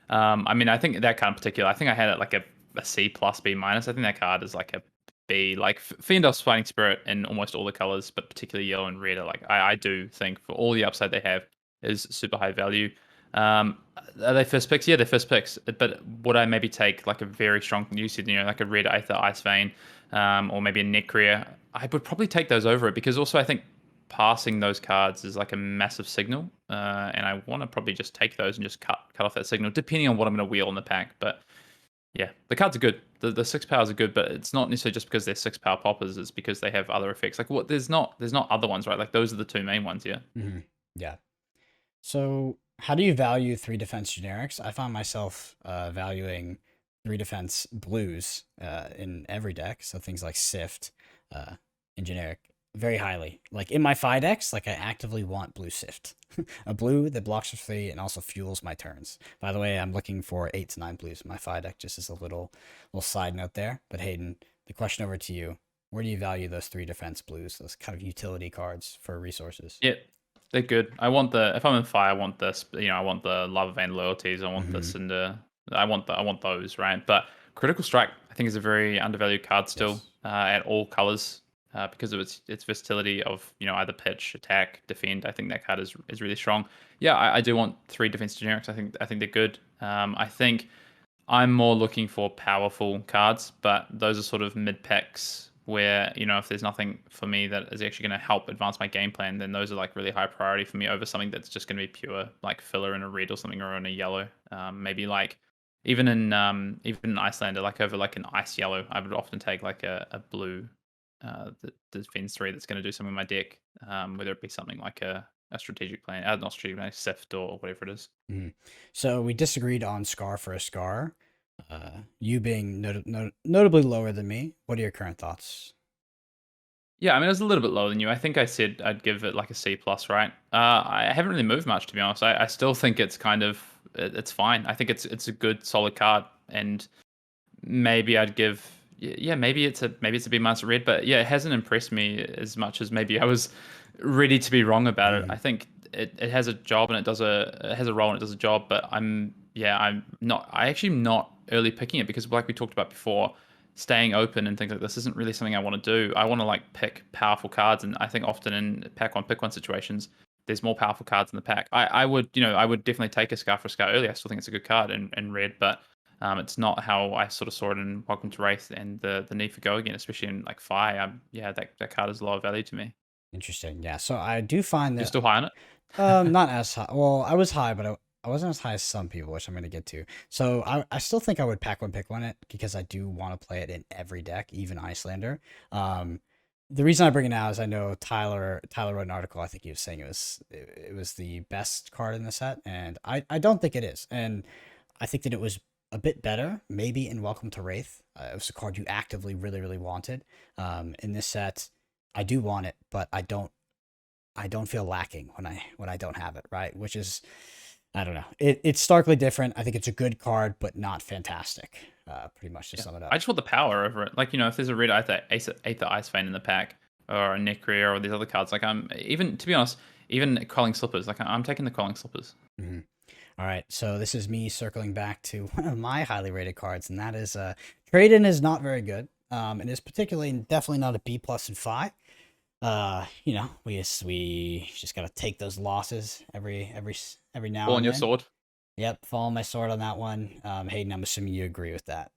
I mean, I think that card in particular, I think I had it like a C plus B minus. I think that card is like a B. Like Fendal's Fighting Spirit in almost all the colors, but particularly yellow and red are like I do think for all the upside they have is super high value. Are they first picks? Yeah, they're first picks. But would I maybe take like a very strong usage, like a red Aether Ice Vein, or maybe a Necria? I would probably take those over it because also I think passing those cards is like a massive signal, and I want to probably just take those and just cut off that signal, depending on what I'm going to wheel in the pack. But yeah, the cards are good. The 6 powers are good, but it's not necessarily just because they're 6 power poppers. It's because they have other effects. Like what? There's not other ones, right? Like those are the 2 main ones. Yeah. Mm-hmm. Yeah. So how do you value 3 defense generics? I found myself valuing 3 defense blues in every deck. So things like Sift in generic very highly. Like in my Phi decks, like I actively want blue Sift. A blue that blocks for 3 and also fuels my turns. By the way, I'm looking for 8 to 9 blues in my Phi deck, just as a little side note there. But Hayden, the question over to you. Where do you value those 3 defense blues, those kind of utility cards for resources? Yeah, they're good. I want if I'm in fire, I want this. I want the Lava Vein loyalties. I want the Cinder. I want those, right? But Critical Strike, I think, is a very undervalued card still at all colors. Because of its versatility of either pitch, attack, defend. I think that card is really strong. Yeah, I do want 3 defense generics. I think they're good. I think I'm more looking for powerful cards, but those are sort of mid packs where, if there's nothing for me that is actually going to help advance my game plan, then those are like really high priority for me over something that's just going to be pure like filler in a red or something, or in a yellow. Maybe like even in Icelander, like over like an ice yellow, I would often take like a blue the defense 3 that's going to do something in my deck, whether it be something like a strategic plan, not strategic plan, Sift or whatever it is. Mhm. So we disagreed on Scar for a Scar. You being notably lower than me. What are your current thoughts? Yeah, I mean, it was a little bit lower than you. I think I said I'd give it like a C plus, right? I haven't really moved much, to be honest. I still think it's kind of it's fine. I think it's a good solid card, and maybe I'd give yeah, maybe it's a B minus red, but yeah, it hasn't impressed me as much as maybe I was ready to be wrong about it. I think it has a job and it has a role and it does a job, but I actually am not early picking it because like we talked about before, staying open and things like this isn't really something I want to do. I want to like pick powerful cards, and I think often in pack one pick one situations there's more powerful cards in the pack. I would definitely take a Scar for a Scar early. I still think it's a good card in red, but it's not how I sort of saw it in Welcome to Wraith and the need for Go Again, especially in like Fi. That card is lower value to me. Interesting. Yeah. So I do find You're that still high on it? not as high. Well, I was high, but I wasn't as high as some people, which I'm going to get to. So I still think I would pack one, pick one it because I do want to play it in every deck, even Icelander. The reason I bring it now is I know Tyler wrote an article. I think he was saying it was the best card in the set, and I don't think it is. And I think that it was a bit better, maybe in Welcome to Wraith. It was a card you actively really, really wanted. In this set, I do want it, but I don't feel lacking when I don't have it, right? Which is, I don't know. It's starkly different. I think it's a good card, but not fantastic. Pretty much to sum it up. I just want the power over it. Like, if there's a red Aether Ice Vein in the pack, or a Necria, or these other cards, like even to be honest, even Quelling Slippers, like I'm taking the Quelling Slippers. Mm-hmm. All right, so this is me circling back to one of my highly rated cards, and that is Trade-In is not very good. It is definitely not a B plus in Phi. We just gotta take those losses every now and then. Fall on your sword. Yep, fall on my sword on that one. Hayden, I'm assuming you agree with that.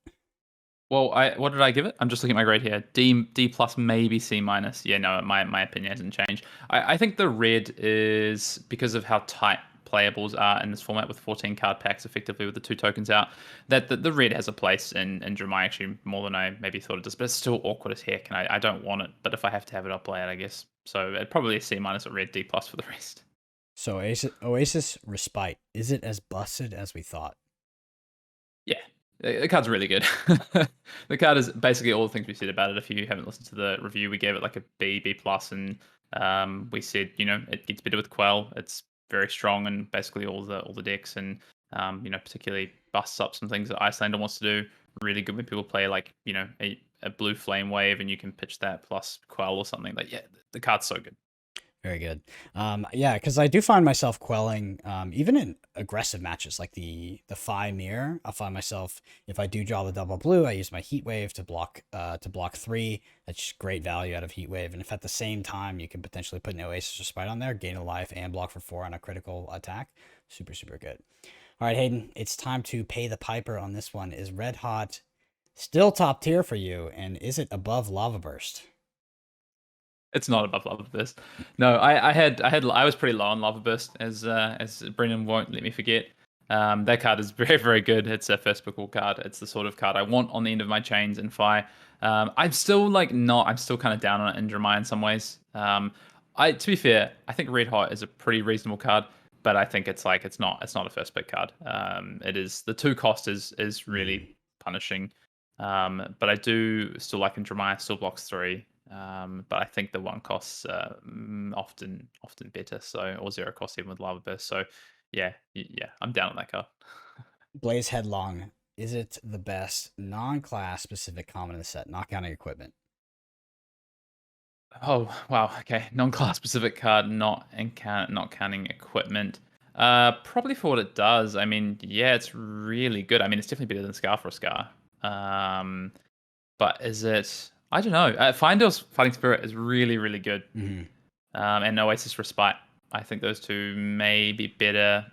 Well, what did I give it? I'm just looking at my grade here. D plus, maybe C minus. Yeah, no, my opinion hasn't changed. I think the red is because of how tight playables are in this format with 14 card packs effectively with the 2 tokens out, that the red has a place in Dromai actually more than I maybe thought it does, but it's still awkward as heck, and I don't want it, but if I have to have it, I'll play it, I guess. So it'd probably a C minus or red, D plus for the rest. So Oasis Respite, is it as busted as we thought? Yeah, the card's really good. The card is basically all the things we said about it. If you haven't listened to the review, we gave it like a B plus, and we said, it gets better with Quell. It's very strong in basically all the decks, and particularly busts up some things that Icelander wants to do. Really good when people play like a blue flame wave, and you can pitch that plus Quell or something. Like, yeah, the card's so good. Very good. Yeah, because I do find myself quelling, even in aggressive matches like the Phi mirror. I'll find myself, if I do draw the double blue, I use my Heat Wave to block 3. That's great value out of Heat Wave. And if at the same time you can potentially put an Oasis Respite on there, gain a life and block for 4 on a critical attack, super, super good. All right, Hayden, it's time to pay the piper on this one. Is Red Hot still top tier for you, and is it above Lava Burst? It's not above Lava Burst. No, I was pretty low on Lava Burst, as Brendan won't let me forget. That card is very, very good. It's a first pickle card. It's the sort of card I want on the end of my chains in Fi. I'm still I'm still kind of down on it in Dromai in some ways. To be fair, I think Red Hot is a pretty reasonable card, but I think it's not a first pick card. It is, the 2 cost is really punishing. But I do still like in Dromai, still blocks 3. But I think the 1 costs often better, or 0 cost even with Lava Burst. So yeah, I'm down on that card. Blaze Headlong, is it the best non-class specific common in the set, not counting equipment? Oh wow, okay, non-class specific card, not counting equipment. Probably for what it does. I mean, yeah, it's really good. I mean, it's definitely better than Scar for a Scar. But is it? I don't know. Findel's Fighting Spirit is really, really good. Mm-hmm. And Oasis Respite. I think those 2 may be better.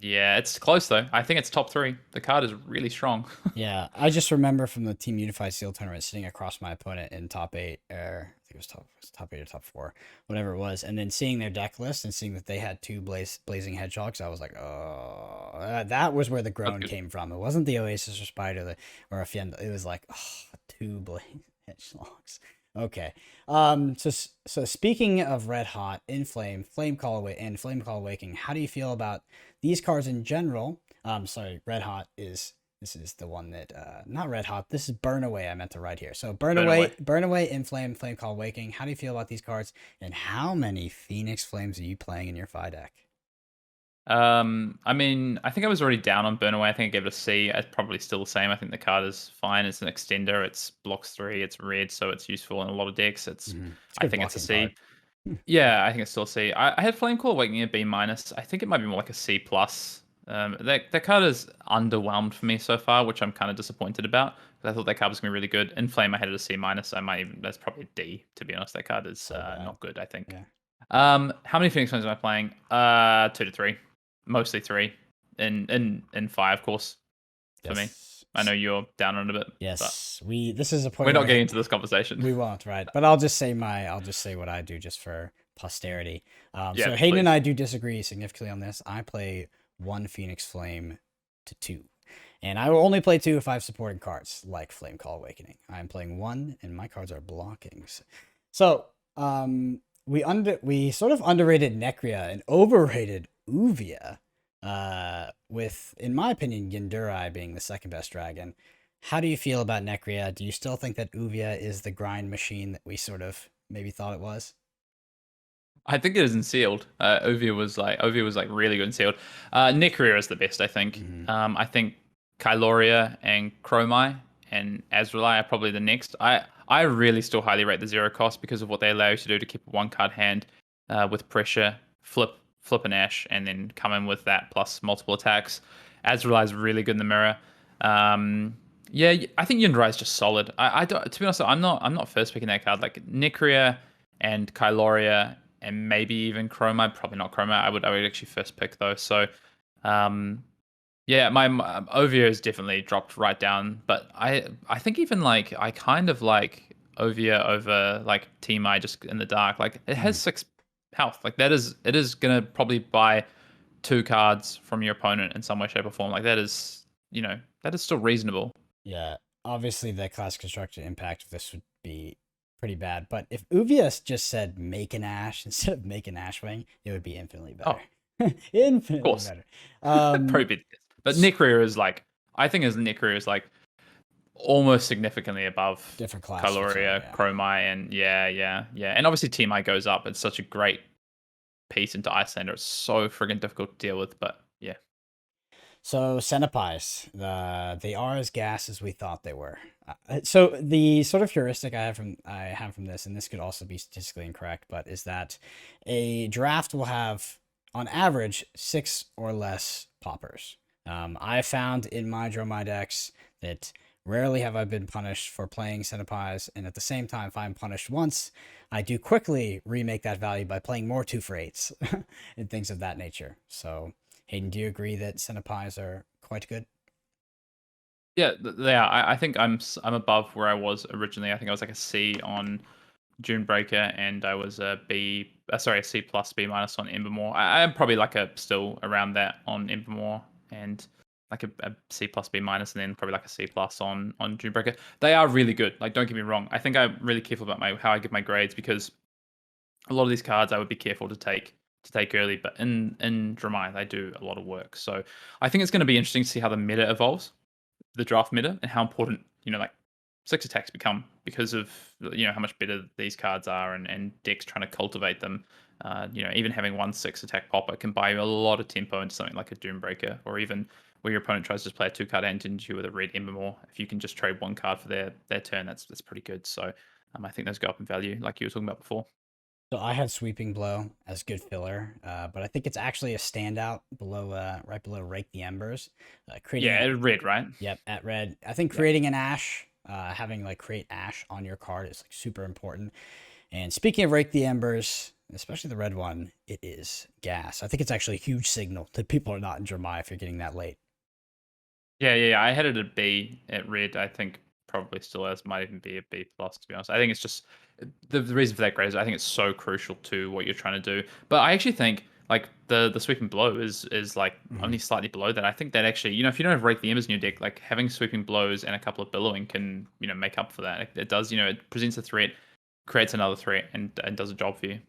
Yeah, it's close though. I think it's top 3. The card is really strong. Yeah, I just remember from the Team Unified Steel tournament sitting across my opponent in top 8, or I think it was top 8 or top 4, whatever it was, and then seeing their deck list and seeing that they had 2 blazing hedgehogs, I was like, oh, that was where the groan came from. It wasn't the Oasis or Spider or a Fienda. It was like, oh, 2 blazing hedgehogs. Okay. So speaking of Red Hot, Inflame, Flame Call Away, and Flame Call Awakening, how do you feel about these cards in general? Sorry, Red Hot is this is the one that not Red Hot. This is Burn Away. I meant to write here. So Burn Away, Inflame, Flame Call Awakening. How do you feel about these cards? And how many Phoenix Flames are you playing in your Fi deck? I mean, I think I was already down on Burn Away. I think I gave it a C. It's probably still the same. I think the card is fine. It's an extender. It's blocks 3. It's red, so it's useful in a lot of decks. I think it's a C. Yeah, I think it's still a C. I had Flame Call Awakening a B minus. I think it might be more like a C plus. That card is underwhelmed for me so far, which I'm kind of disappointed about. I thought that card was gonna be really good. In Flame, I had it a C minus. That's probably a D, to be honest. That card is not good, I think. Yeah. How many Phoenix Flames am I playing? 2 to 3, mostly 3. In 5, of course. For me, I know you're down on it a bit. Yes, this is a point. We're not getting into this conversation. We won't, right? But I'll just say what I do just for posterity. So Hayden please. and I do disagree significantly on this. I play 1 Phoenix Flame to 2. And I will only play 2 if I have supporting cards, like Flame Call Awakening. I'm playing 1, and my cards are blockings. So, we sort of underrated Necria and overrated Uvia, with, in my opinion, Yindurai being the second best dragon. How do you feel about Necria? Do you still think that Uvia is the grind machine that we sort of maybe thought it was? I think it is in sealed. Uvia was like really good in sealed. Necria is the best, I think. I think Kyloria and Chromai and Azraeli are probably the next. I really still highly rate the 0 cost because of what they allow you to do to keep a 1-card hand with pressure, flip an Ash, and then come in with that plus multiple attacks. Azraeli is really good in the mirror. Yeah, I think Yunderai is just solid. I don't, to be honest, I'm not first picking that card. Like Necria and Kyloria and maybe even Chroma. Probably not Chroma. I would actually first pick those. So, yeah, my Ovia has definitely dropped right down. But I think even like I kind of like Ovia over like Team I just in the dark. Like it has 6 health. Like it is gonna probably buy 2 cards from your opponent in some way, shape, or form. Like that is still reasonable. Yeah, obviously the class construction impact of this would be pretty bad. But if Uvia just said make an Ash instead of make an Ashwing, it would be infinitely better. Oh, infinitely better. Pretty big. But Necria is like, I think Necria is like almost significantly above different class. Kyloria, Chromai, and yeah. And obviously Team I goes up. It's such a great piece into Icelander. It's so friggin' difficult to deal with, but yeah. So Senopais, they are as gas as we thought they were. So the sort of heuristic I have from this, and this could also be statistically incorrect, but is that a draft will have on average 6 or less poppers. I found in my Dromai decks that rarely have I been punished for playing Senopais, and at the same time, if I'm punished once, I do quickly remake that value by playing more 2 for 8s and things of that nature. So, Hayden, do you agree that Senopais are quite good? Yeah, they are. I think I'm above where I was originally. I think I was like a C on Junebreaker, and I was a C plus B minus on Embermore. I'm probably like still around that on Embermore, and like a C plus B minus, and then probably like a C plus on Junebreaker. They are really good. Like, don't get me wrong. I think I'm really careful about how I give my grades, because a lot of these cards I would be careful to take early, but in Dromai they do a lot of work. So I think it's going to be interesting to see how the meta evolves, the draft meta, and how important like 6 attacks become because of how much better these cards are, and decks trying to cultivate them. Even having 1 6 attack popper can buy you a lot of tempo into something like a Doombreaker, or even where your opponent tries to play a 2-card hand into you with a red Embermore. If you can just trade 1 card for their turn, that's pretty good. So I think those go up in value, like you were talking about before. So I had Sweeping Blow as good filler, but I think it's actually a standout right below Rake the Embers. Red, right? Yep, at red. I think creating an Ash, having like create Ash on your card is like super important. And speaking of Rake the Embers, especially the red one, it is gas. I think it's actually a huge signal that people are not in Jeremiah if you're getting that late. Yeah. I had it at B at red. I think probably still is, might even be a B plus, to be honest. I think it's just the reason for that grade is I think it's so crucial to what you're trying to do. But I actually think like the sweeping blow is like only slightly below that. I think that actually, if you don't have rake the embers in your deck, like having sweeping blows and a couple of billowing can, make up for that. It does, it presents a threat, creates another threat, and does a job for you.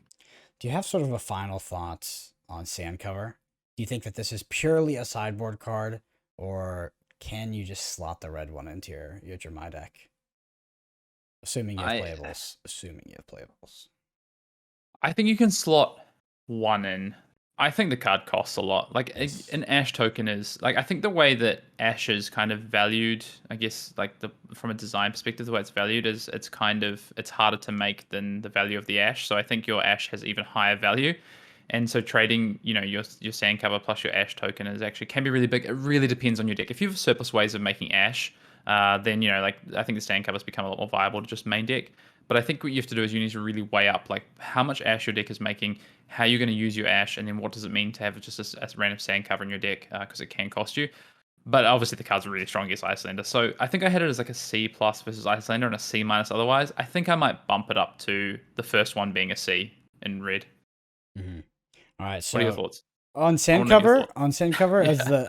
Do you have sort of a final thoughts on Sandcover? Do you think that this is purely a sideboard card, or can you just slot the red one into your Jeremiah deck? Assuming you have playables. Assuming you have playables. I think you can slot one in. I think the card costs a lot. Like an Ash token is like, I think the way that Ash is kind of valued, I guess like from a design perspective, the way it's valued is it's harder to make than the value of the Ash. So I think your Ash has even higher value. And so trading, your sand cover plus your Ash token is actually can be really big. It really depends on your deck. If you have surplus ways of making Ash, then like I think the stand covers become a lot more viable to just main deck. But I think what you have to do is you need to really weigh up like how much Ash your deck is making, how you're going to use your Ash, and then what does it mean to have just a random sand cover in your deck because it can cost you. But obviously the cards are really strong against Icelander. So I think I had it as like a C plus versus Icelander and a C minus otherwise. I think I might bump it up to the first one being a C in red. Mm-hmm. All right. So what are your thoughts? on Sandcover,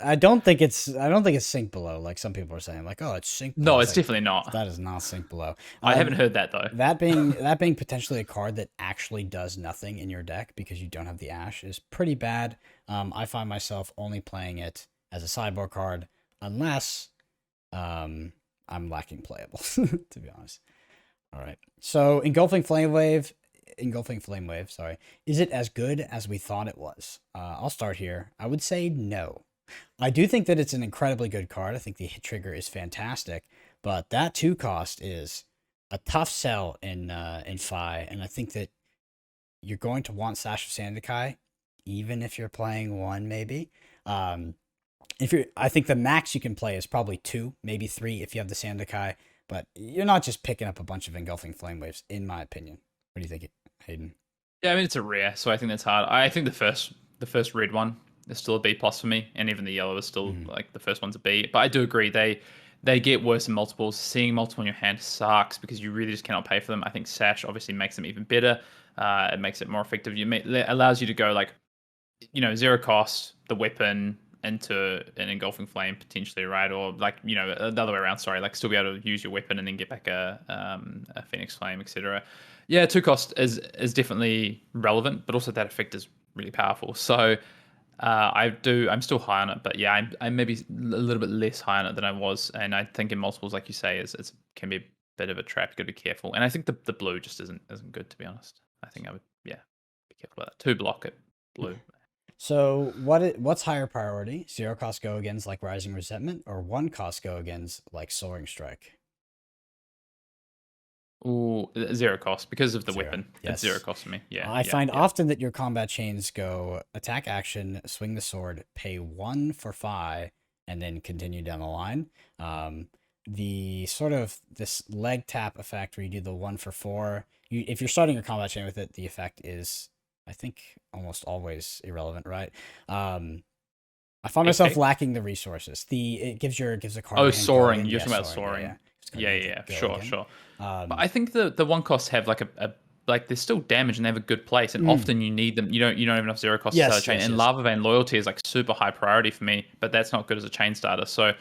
I don't think it's sink below like some people are saying. Like, oh, it's sink below. No, it's definitely not. That is not sink below. I haven't heard that though. That being potentially a card that actually does nothing in your deck because you don't have the Ash is pretty bad. I find myself only playing it as a sideboard card unless I'm lacking playables, to be honest. All right. So Engulfing Flame Wave, sorry. Is it as good as we thought it was? I'll start here. I would say no. I do think that it's an incredibly good card. I think the hit trigger is fantastic, but that 2 cost is a tough sell in Fi, and I think that you're going to want Sash of Sandakai, even if you're playing 1, maybe. I think the max you can play is probably 2, maybe 3 if you have the Sandakai, but you're not just picking up a bunch of Engulfing Flame Waves, in my opinion. What do you think, Hayden? Yeah, I mean it's a rare, so I think that's hard. I think the first red one is still a B plus for me, and even the yellow is still like the first one's a B. But I do agree they get worse in multiples. Seeing multiple in your hand sucks because you really just cannot pay for them. I think Sash obviously makes them even better. It makes it more effective. It allows you to go like, 0 cost the weapon into an engulfing flame potentially, right? Or like, the other way around. Sorry, like still be able to use your weapon and then get back a phoenix flame, etc. Yeah, 2 cost is definitely relevant, but also that effect is really powerful. So I'm still high on it, but yeah, I'm maybe a little bit less high on it than I was, and I think in multiples, like you say, it can be a bit of a trap. You got to be careful, and I think the blue just isn't good, to be honest. I think I would be careful about that. 2 block it blue. So what's higher priority? 0 cost go against like Rising Resentment, or 1 cost go against like Soaring Strike? Ooh, 0 cost because of the 0. weapon. Yes. It's 0 cost for me. Yeah. I find often that your combat chains go attack action, swing the sword, pay 1 for Fi, and then continue down the line. The sort of this leg tap effect where you do the 1 for 4. If you're starting your combat chain with it, the effect is, I think, almost always irrelevant, right? I find myself lacking the resources. It gives a card. Oh, soaring. You're talking about soaring. Yeah. Sure. But I think the 1 costs have like like there's still damage and they have a good place, and often you need them. You don't have enough 0 costs to start a chain. And Lava Vein Loyalty is like super high priority for me, but that's not good as a chain starter. So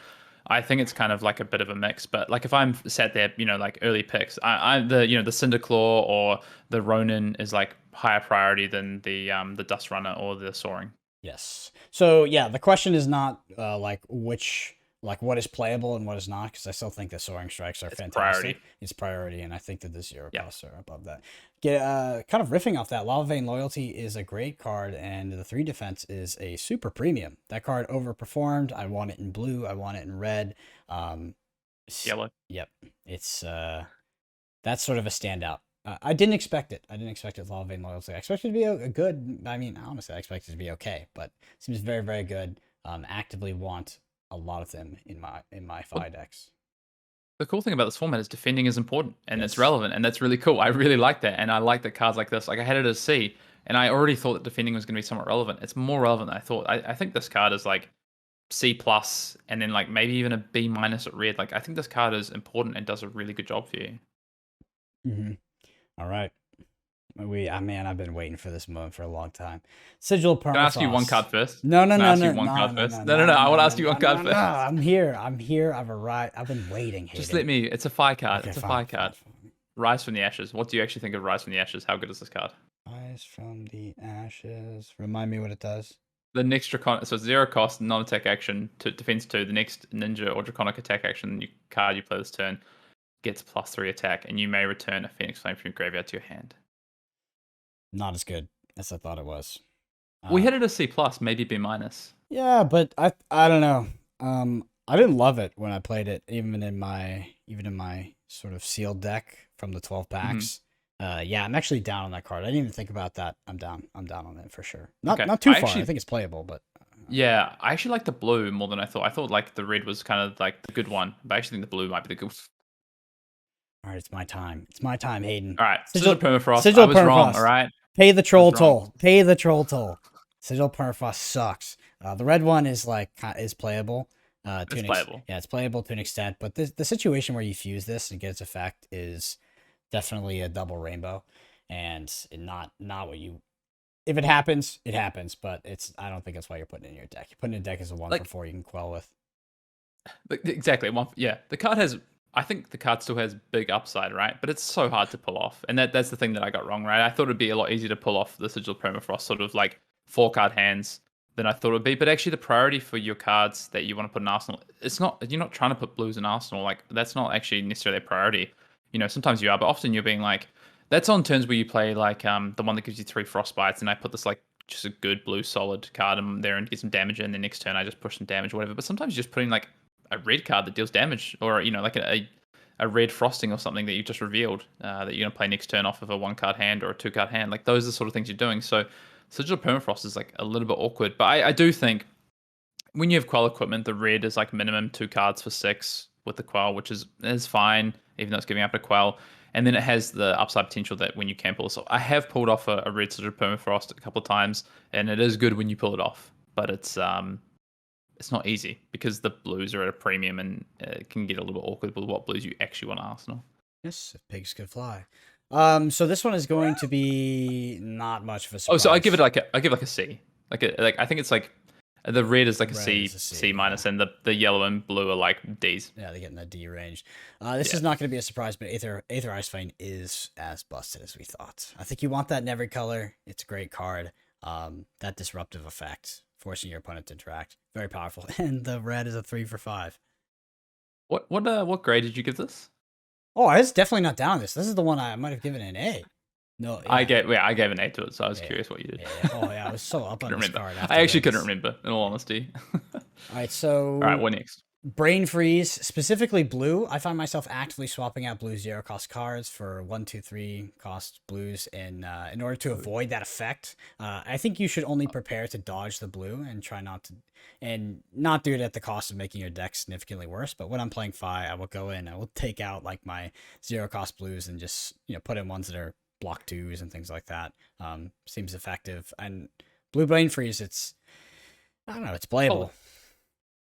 I think it's kind of like a bit of a mix. But like if I'm sat there, like early picks, the Cinder Claw or the Ronin is like higher priority than the Dust Runner or the Soaring. Yes. So yeah, the question is not like what is playable and what is not, because I still think the Soaring Strikes are fantastic. Priority. It's priority, and I think that the 0 costs are above that. Kind of riffing off that, Lava Vein Loyalty is a great card, and the 3 defense is a super premium. That card overperformed. I want it in blue. I want it in red. Yellow. Yep. It's that's sort of a standout. I didn't expect it. Lava Vein Loyalty. I expected it to be a good. I mean, honestly, I expected it to be okay, but it seems very, very good. Actively want a lot of them in my Fi decks. the cool thing about this format is defending is important and it's relevant, and that's really cool. I really like that, and I like that cards like this. Like I had it as C, and I already thought that defending was going to be somewhat relevant. It's more relevant than I thought. I think this card is like C plus, and then like maybe even a B minus at red. Like I think this card is important and does a really good job for you. Mm-hmm. All right. Man, I've been waiting for this moment for a long time. Sigil Permafrost. Can I ask you one card first? No. I want to ask you one card first. I'm here. I've arrived. I've been waiting. Hayden. Just let me. It's a fire card. Okay, it's a fine, fire card. fine. Rise from the Ashes. What do you actually think of Rise from the Ashes? How good is this card? Rise from the Ashes. Remind me what it does. The next Draconic, so 0 cost, non-attack action, to defense 2. The next Ninja or Draconic attack action card you play this turn gets +3 attack, and you may return a Phoenix Flame from your graveyard to your hand. Not as good as I thought it was. We hit it a C plus, maybe B minus. Yeah, but I don't know. I didn't love it when I played it, even in my sort of sealed deck from the 12 packs. Yeah, I'm actually down on that card. I didn't even think about that. I'm down on it for sure. Not too far. I think it's playable, but yeah, I actually like the blue more than I thought. I thought like the red was kind of like the good one, but I actually think the blue might be the good. All right, it's my time. It's my time, Hayden. All right, Sigil Permafrost. I was wrong. All right, pay the troll toll. Pay the troll toll. Sigil Permafrost sucks. The red one is playable. It's playable. Yeah, it's playable to an extent, but the situation where you fuse this and get its effect is definitely a double rainbow, and not what you. If it happens, it happens, but I don't think that's why you're putting it in your deck. You're putting it in a deck as a 1/4 you can quell with. Exactly. Yeah, the card has. I think the card still has big upside, right? But it's so hard to pull off, and that's the thing that I got wrong, right? I thought it'd be a lot easier to pull off the Sigil Permafrost sort of like 4-card hands than I thought it would be. But actually, the priority for your cards that you want to put in Arsenal, it's not. You're not trying to put blues in Arsenal. Like that's not actually necessarily a priority. Sometimes you are, but often you're being like, that's on turns where you play like the one that gives you 3 frostbites, and I put this like just a good blue solid card in there and get some damage in. The next turn I just push some damage, or whatever. But sometimes you're just putting like a red card that deals damage, or like a red frosting or something that you just revealed that you're gonna play next turn off of a 1-card hand or a 2-card hand. Like those are the sort of things you're doing. So Sigil Permafrost is like a little bit awkward, but I do think when you have quell equipment, the red is like minimum 2 cards for 6 with the quell, which is fine, even though it's giving up a quell. And then it has the upside potential that when you can pull. So I have pulled off a red Sigil Permafrost a couple of times, and it is good when you pull it off. But it's not easy because the blues are at a premium, and it can get a little bit awkward with what blues you actually want to Arsenal. Yes, if pigs could fly. So this one is going to be not much of a surprise. Oh, so I give a C. I think it's like the red is like a C minus, and the yellow and blue are like Ds. Yeah, they're getting a D range. This is not going to be a surprise, but Aether Icefane is as busted as we thought. I think you want that in every color. It's a great card. That disruptive effect, forcing your opponent to interact, very powerful. And the red is a 3 for 5. What grade did you give this? Oh, I was definitely not down on this. This is the one I might have given an A. No, yeah. I gave an A to it, so I was curious what you did. Yeah. Oh yeah, I was so up on this card. I actually couldn't remember, in all honesty. All right, what next? Brain Freeze, specifically blue. I find myself actively swapping out blue 0-cost cards for 1, 2, 3 cost blues, in order to avoid that effect. I think you should only prepare to dodge the blue and try not do it at the cost of making your deck significantly worse. But when I'm playing Fi, I will go in, I will take out like my 0-cost blues and just put in ones that are block 2s and things like that. Seems effective. And blue Brain Freeze, it's playable.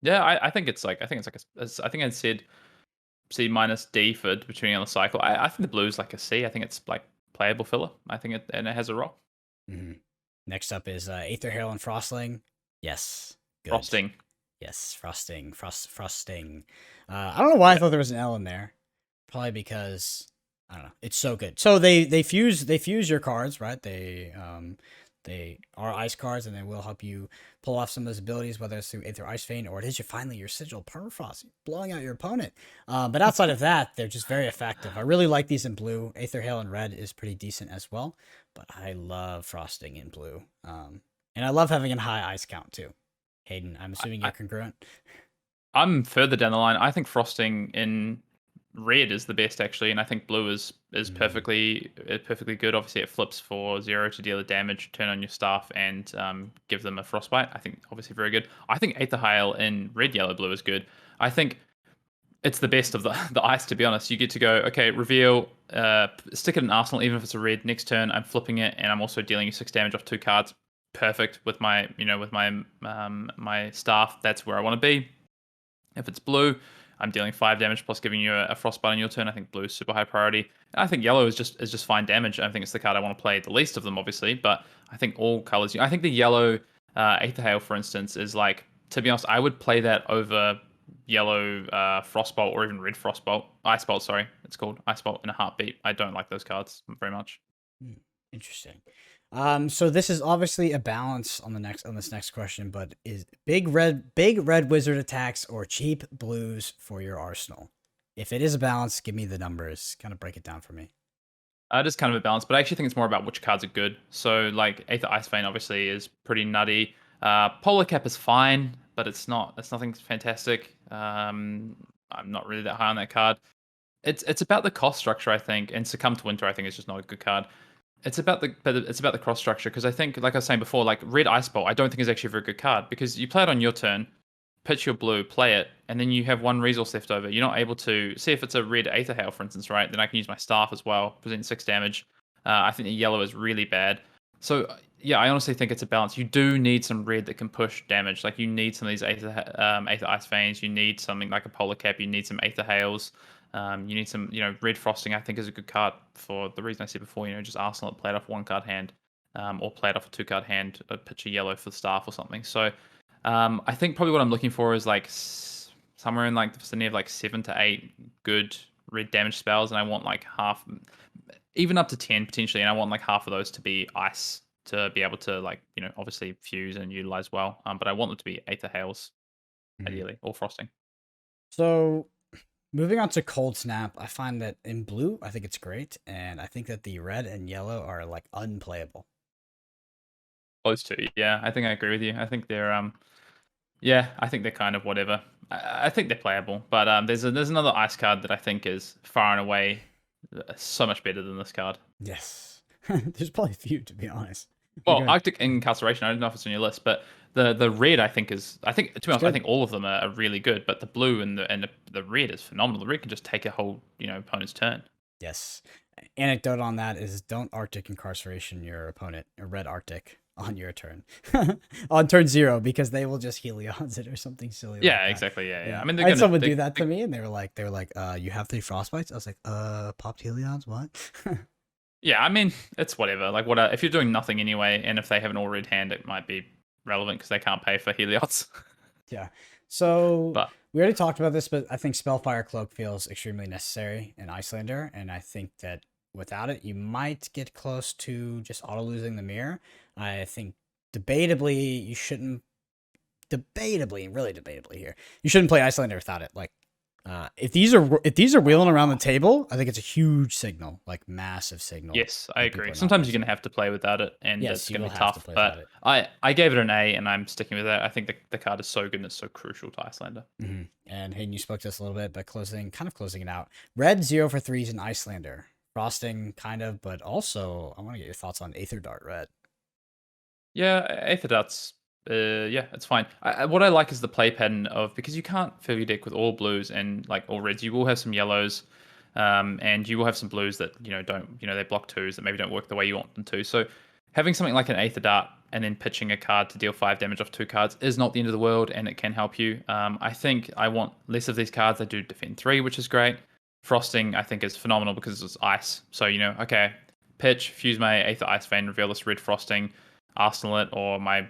Yeah, I think it's like I think I said C minus D for depending on the cycle. I think the blue's like a C. I think it's like playable filler. I think it has a rock. Mm-hmm. Next up is Aether Hail and Frostling. Yes, good. Frosting. Yes, frosting. I don't know why I thought there was an L in there. Probably because I don't know. It's so good. So they fuse your cards, right? They are ice cards, and they will help you pull off some of those abilities, whether it's through Aether Icefane or it is finally your Sigil Permafrost, blowing out your opponent. But outside of that, they're just very effective. I really like these in blue. Aether Hail in red is pretty decent as well, but I love frosting in blue. And I love having a high ice count too. Hayden, I'm assuming you're congruent. I'm further down the line. I think frosting in red is the best actually, and I think blue is perfectly good. Obviously, it flips for 0 to deal the damage, turn on your staff, and give them a frostbite. I think obviously very good. I think Aether Hail in red, yellow, blue is good. I think it's the best of the ice, to be honest. You get to go, okay, reveal, stick it in Arsenal, even if it's a red. Next turn, I'm flipping it, and I'm also dealing you 6 damage off 2 cards. Perfect with my, my staff. That's where I want to be. If it's blue, I'm dealing 5 damage plus giving you a frostbite on your turn. I think blue is super high priority. I think yellow is just fine damage. I think it's the card I want to play the least of them, obviously. But I think all colors. I think the yellow Aether Hail, for instance, is like, to be honest, I would play that over yellow Frostbolt or even red Frostbolt. Ice Bolt, sorry, it's called Ice Bolt in a heartbeat. I don't like those cards very much. Interesting. So this is obviously a balance on this next question, but is big red wizard attacks or cheap blues for your arsenal? If it is a balance, give me the numbers. Kind of break it down for me. It is kind of a balance, but I actually think it's more about which cards are good. So like Aether Ice Vein obviously is pretty nutty. Polar Cap is fine, but it's nothing fantastic. I'm not really that high on that card. It's about the cost structure, I think, and Succumb to Winter I think is just not a good card. It's about the cross structure, because I think, like I was saying before, like red Ice Bolt I don't think is actually a very good card, because you play it on your turn, pitch your blue, play it, and then you have 1 resource left over. You're not able to see if it's a red Aether Hail, for instance, right? Then I can use my staff as well, present 6 damage. I think the yellow is really bad. So yeah, I honestly think it's a balance. You do need some red that can push damage. Like you need some of these Aether Ice Veins. You need something like a Polar Cap. You need some Aether Hails. You need some, red Frosting. I think is a good card for the reason I said before. Just Arsenal play it off 1 card hand, or play it off a 2 card hand, pitch a yellow for the staff or something. So I think probably what I'm looking for is like somewhere in like the vicinity of like 7 to 8 good red damage spells, and I want like half, even up to 10 potentially, and I want like half of those to be ice to be able to like obviously fuse and utilize well. But I want them to be Aether Hails ideally, or Frosting. So moving on to Cold Snap, I find that in blue, I think it's great, and I think that the red and yellow are like unplayable. Close to, yeah. I think I agree with you. I think they're yeah, I think they're kind of whatever. I think they're playable, but there's another ice card that I think is far and away so much better than this card. Yes. There's probably a few, to be honest. Well, Arctic Incarceration, I don't know if it's on your list, but the red I think to be honest, I think all of them are really good, but the blue and the red is phenomenal. The red can just take a whole opponent's turn. Yes. Anecdote on that is don't Arctic Incarceration your opponent, or red Arctic, on your turn. On turn 0, because they will just Heliod's it or something silly. Yeah, like that. exactly. Yeah. I mean, I had someone do that to me, and they were like, you have 3 frostbites? I was like, popped Heliod's? What? Yeah, I mean, it's whatever. Like, if you're doing nothing anyway, and if they have an all red hand, it might be relevant because they can't pay for Heliod's. Yeah. So But we already talked about this, but I think Spellfire Cloak feels extremely necessary in Icelander, and I think that without it, you might get close to just auto losing the mirror. I think debatably, you shouldn't. Really debatably here, you shouldn't play Icelander without it. Like, if these are wheeling around the table, I think it's a huge signal, like massive signal. yes, I agree. Sometimes you're going to have to play without it, and Yes, it's you going to will be have to tough. play But without it. I gave it an A, and I'm sticking with that. I think the card is so good and it's so crucial to Icelander. Mm-hmm. And Hayden, you spoke to us a little bit, but closing it out. Red 0 for 3s in Icelander. Frosting, kind of, but also I want to get your thoughts on Aether Dart Red. Yeah, Aether Dart's yeah, it's fine. What I like is the play pattern of, because you can't fill your deck with all blues and like all reds. You will have some yellows, and you will have some blues that don't they block 2s that maybe don't work the way you want them to. So having something like an Aether Dart and then pitching a card to deal 5 damage off 2 cards is not the end of the world, and it can help you. I think I want less of these cards. I do defend 3, which is great. Frosting I think is phenomenal because it's ice. So okay, pitch, fuse my Aether Ice Vein, reveal this red Frosting, Arsenal it, or my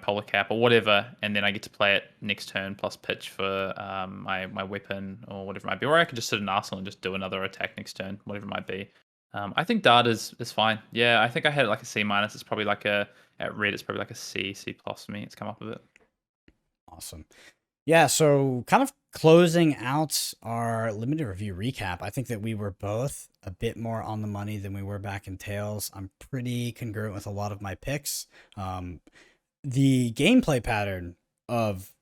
Polar Cap or whatever, and then I get to play it next turn plus pitch for my weapon or whatever it might be. Or I could just sit in Arsenal and just do another attack next turn, whatever it might be. I think Dart is fine. Yeah, I think I had it like a C minus. It's probably like at red, it's probably like a C plus for me. It's come up a bit. Awesome. Yeah, so kind of closing out our limited review recap, I think that we were both a bit more on the money than we were back in Tails. I'm pretty congruent with a lot of my picks. The gameplay pattern of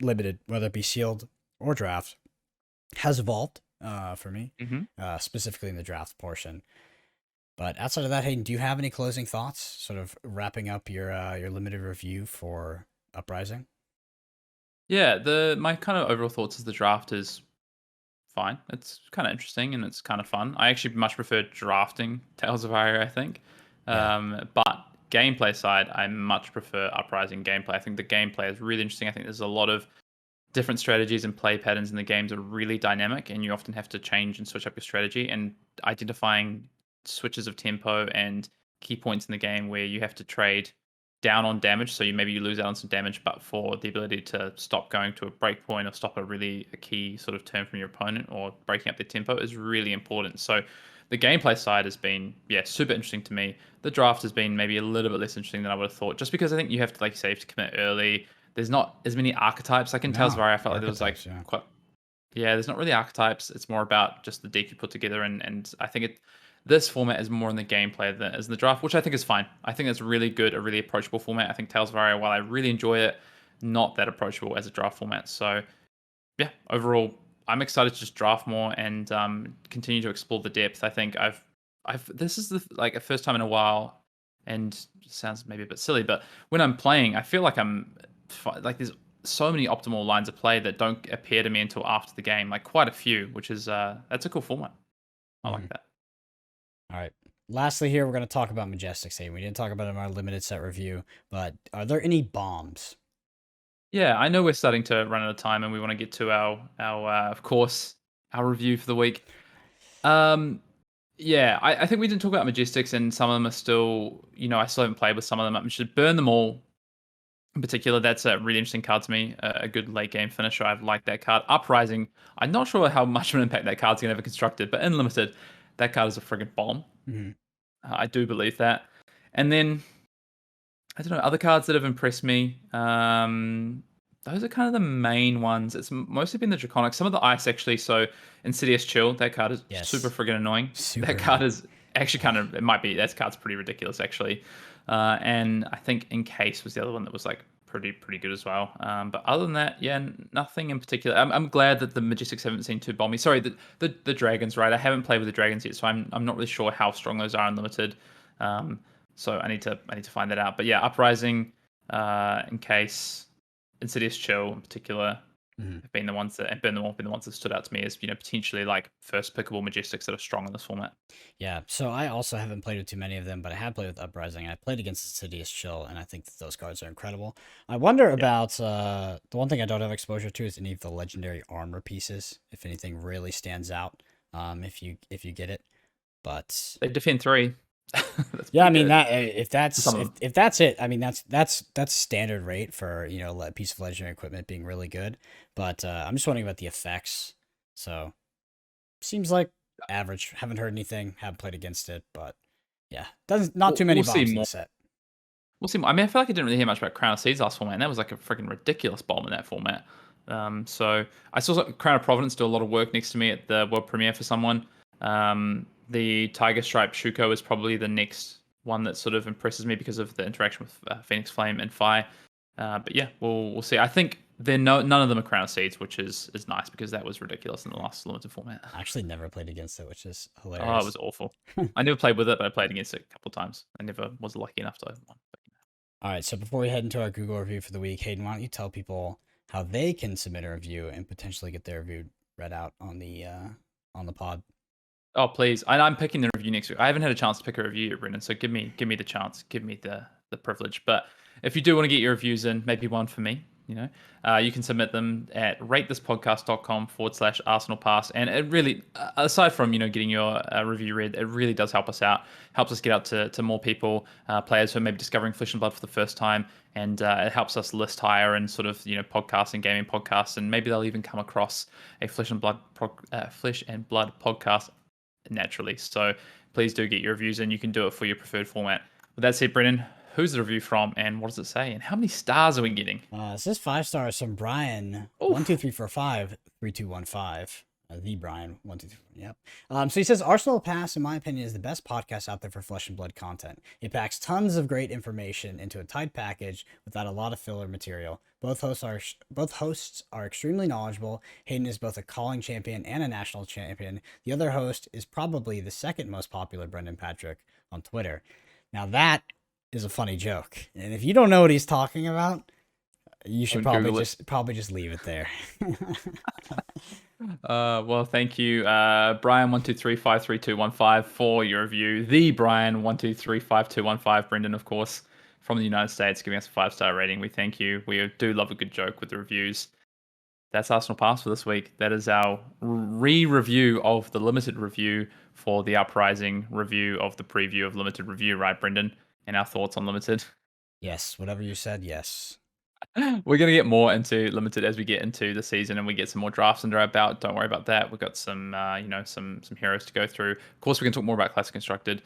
limited, whether it be sealed or draft, has evolved for me, specifically in the draft portion. But outside of that, Hayden, do you have any closing thoughts, sort of wrapping up your limited review for Uprising? Yeah, my kind of overall thoughts is the draft is fine. It's kind of interesting and it's kind of fun. I actually much prefer drafting Tales of Aria, I think. Yeah. But gameplay side, I much prefer Uprising gameplay. I think the gameplay is really interesting. I think there's a lot of different strategies and play patterns in the games are really dynamic, and you often have to change and switch up your strategy. And identifying switches of tempo and key points in the game where you have to trade down on damage, so you lose out on some damage, but for the ability to stop going to a break point or stop a key sort of turn from your opponent or breaking up their tempo is really important. So the gameplay side has been super interesting to me. The draft has been maybe a little bit less interesting than I would have thought, just because I think you have to, like you say, you have to commit early. There's not as many archetypes. Like in Tales of No, Aria, I felt like there was like archetypes, yeah. quite there's not really archetypes. It's more about just the deck you put together, and I think this format is more in the gameplay than as in the draft, which I think is fine. I think it's really good, a really approachable format. I think Tales of Aria, while I really enjoy it, not that approachable as a draft format. So yeah, overall, I'm excited to just draft more and continue to explore the depth. I think I've this is like a first time in a while, and it sounds maybe a bit silly, but when I'm playing, I feel like like there's so many optimal lines of play that don't appear to me until after the game, like quite a few, which is that's a cool format. I like that. All right. Lastly, here we're going to talk about Majestics. Hey, we didn't talk about it in our limited set review, but are there any bombs? Yeah, I know we're starting to run out of time, and we want to get to our of course our review for the week. Yeah, I think we didn't talk about Majestics, and some of them are still, I still haven't played with some of them. I should burn them all. In particular, that's a really interesting card to me. A good late game finisher. I've liked that card. Uprising. I'm not sure how much of an impact that card's gonna have constructed, but in limited, that card is a friggin' bomb. Mm-hmm. I do believe that. And then I don't know, other cards that have impressed me. Those are kind of the main ones. It's mostly been the Draconic. Some of the ice actually. So Insidious Chill, that card is super friggin' annoying. Super That card is actually it might be, that card's pretty ridiculous actually. And I think Encase was the other one that was like pretty good as well. But other than that, yeah, nothing in particular. I'm glad that the Majestics haven't seen too bomby. Sorry, the dragons, right? I haven't played with the dragons yet, so I'm not really sure how strong those are unlimited. So I need to find that out. But yeah, Uprising, Encase, Insidious Chill in particular have been the ones that been the ones that stood out to me as potentially like first pickable Majestics that are strong in this format. Yeah, so I also haven't played with too many of them, but I have played with Uprising. I played against Insidious Chill, and I think that those cards are incredible. I wonder about the one thing I don't have exposure to is any of the legendary armor pieces. If anything really stands out, if you get it, but They defend 3. yeah, I mean that if that's it, I mean that's standard rate for a piece of legendary equipment being really good. But I'm just wondering about the effects. So seems like average. Haven't heard anything. Haven't played against it, but yeah, not too many bombs in the set. We'll see more. I mean, I feel like I didn't really hear much about Crown of Seeds last format, and that was like a freaking ridiculous bomb in that format. So I saw Crown of Providence do a lot of work next to me at the world premiere for someone. The Tiger Stripe Shuko is probably the next one that sort of impresses me because of the interaction with Phoenix Flame and Fire. But yeah, we'll see. I think none of them are Crown of Seeds, which is nice because that was ridiculous in the last limited format. I actually never played against it, which is hilarious. Oh, it was awful. I never played with it, but I played against it a couple of times. I never was lucky enough to own one. All right, so before we head into our Google review for the week, Hayden, why don't you tell people how they can submit a review and potentially get their review read out on the pod? Oh, please. I'm picking the review next week. I haven't had a chance to pick a review yet, Brendan, so give me the chance. Give me the privilege. But if you do want to get your reviews in, maybe one for me, you can submit them at ratethispodcast.com/Arsenal Pass. And it really, aside from, getting your review read, it really does help us out. Helps us get out to more people, players who are maybe discovering Flesh and Blood for the first time. And it helps us list higher and sort of, podcasts and gaming podcasts. And maybe they'll even come across a Flesh and Blood podcast naturally. So please do get your reviews in. You can do it for your preferred format. With that said, Brendan, who's the review from and what does it say? And how many stars are we getting? It says 5 stars from Brian. 12345 3215. The Brian 123. Yep. So he says Arsenal Pass, in my opinion, is the best podcast out there for Flesh and Blood content. It packs tons of great information into a tight package without a lot of filler material. Both hosts are extremely knowledgeable. Hayden is both a calling champion and a national champion. The other host is probably the second most popular, Brendan Patrick, on Twitter. Now that is a funny joke, and if you don't know what he's talking about, You should Don't Google probably just leave it there. Well, thank you, Brian123532215 for your review. The Brian1235215, Brendan, of course, from the United States, giving us a 5-star rating. We thank you. We do love a good joke with the reviews. That's Arsenal Pass for this week. That is our re-review of the limited review for the Uprising review of the preview of limited review, right, Brendan? And our thoughts on limited. Yes, whatever you said, yes. We're going to get more into limited as we get into the season and we get some more drafts under our belt. Don't worry about that. We've got some, some heroes to go through. Of course, we can talk more about Classic Constructed,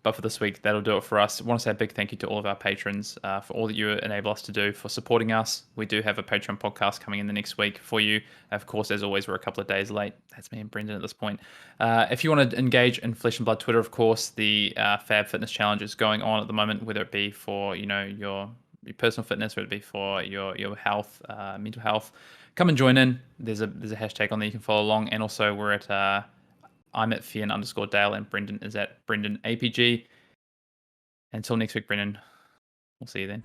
but for this week, that'll do it for us. I want to say a big thank you to all of our patrons for all that you enable us to do, for supporting us. We do have a Patreon podcast coming in the next week for you. Of course, as always, we're a couple of days late. That's me and Brendan at this point. If you want to engage in Flesh and Blood Twitter, of course, the Fab Fitness Challenge is going on at the moment, whether it be for, your personal fitness, whether it be for your health, mental health. Come and join in. There's a hashtag on there you can follow along, and also we're at I'm at Fian_Dale and Brendan is at Brendan APG. Until next week, Brendan, we'll see you then.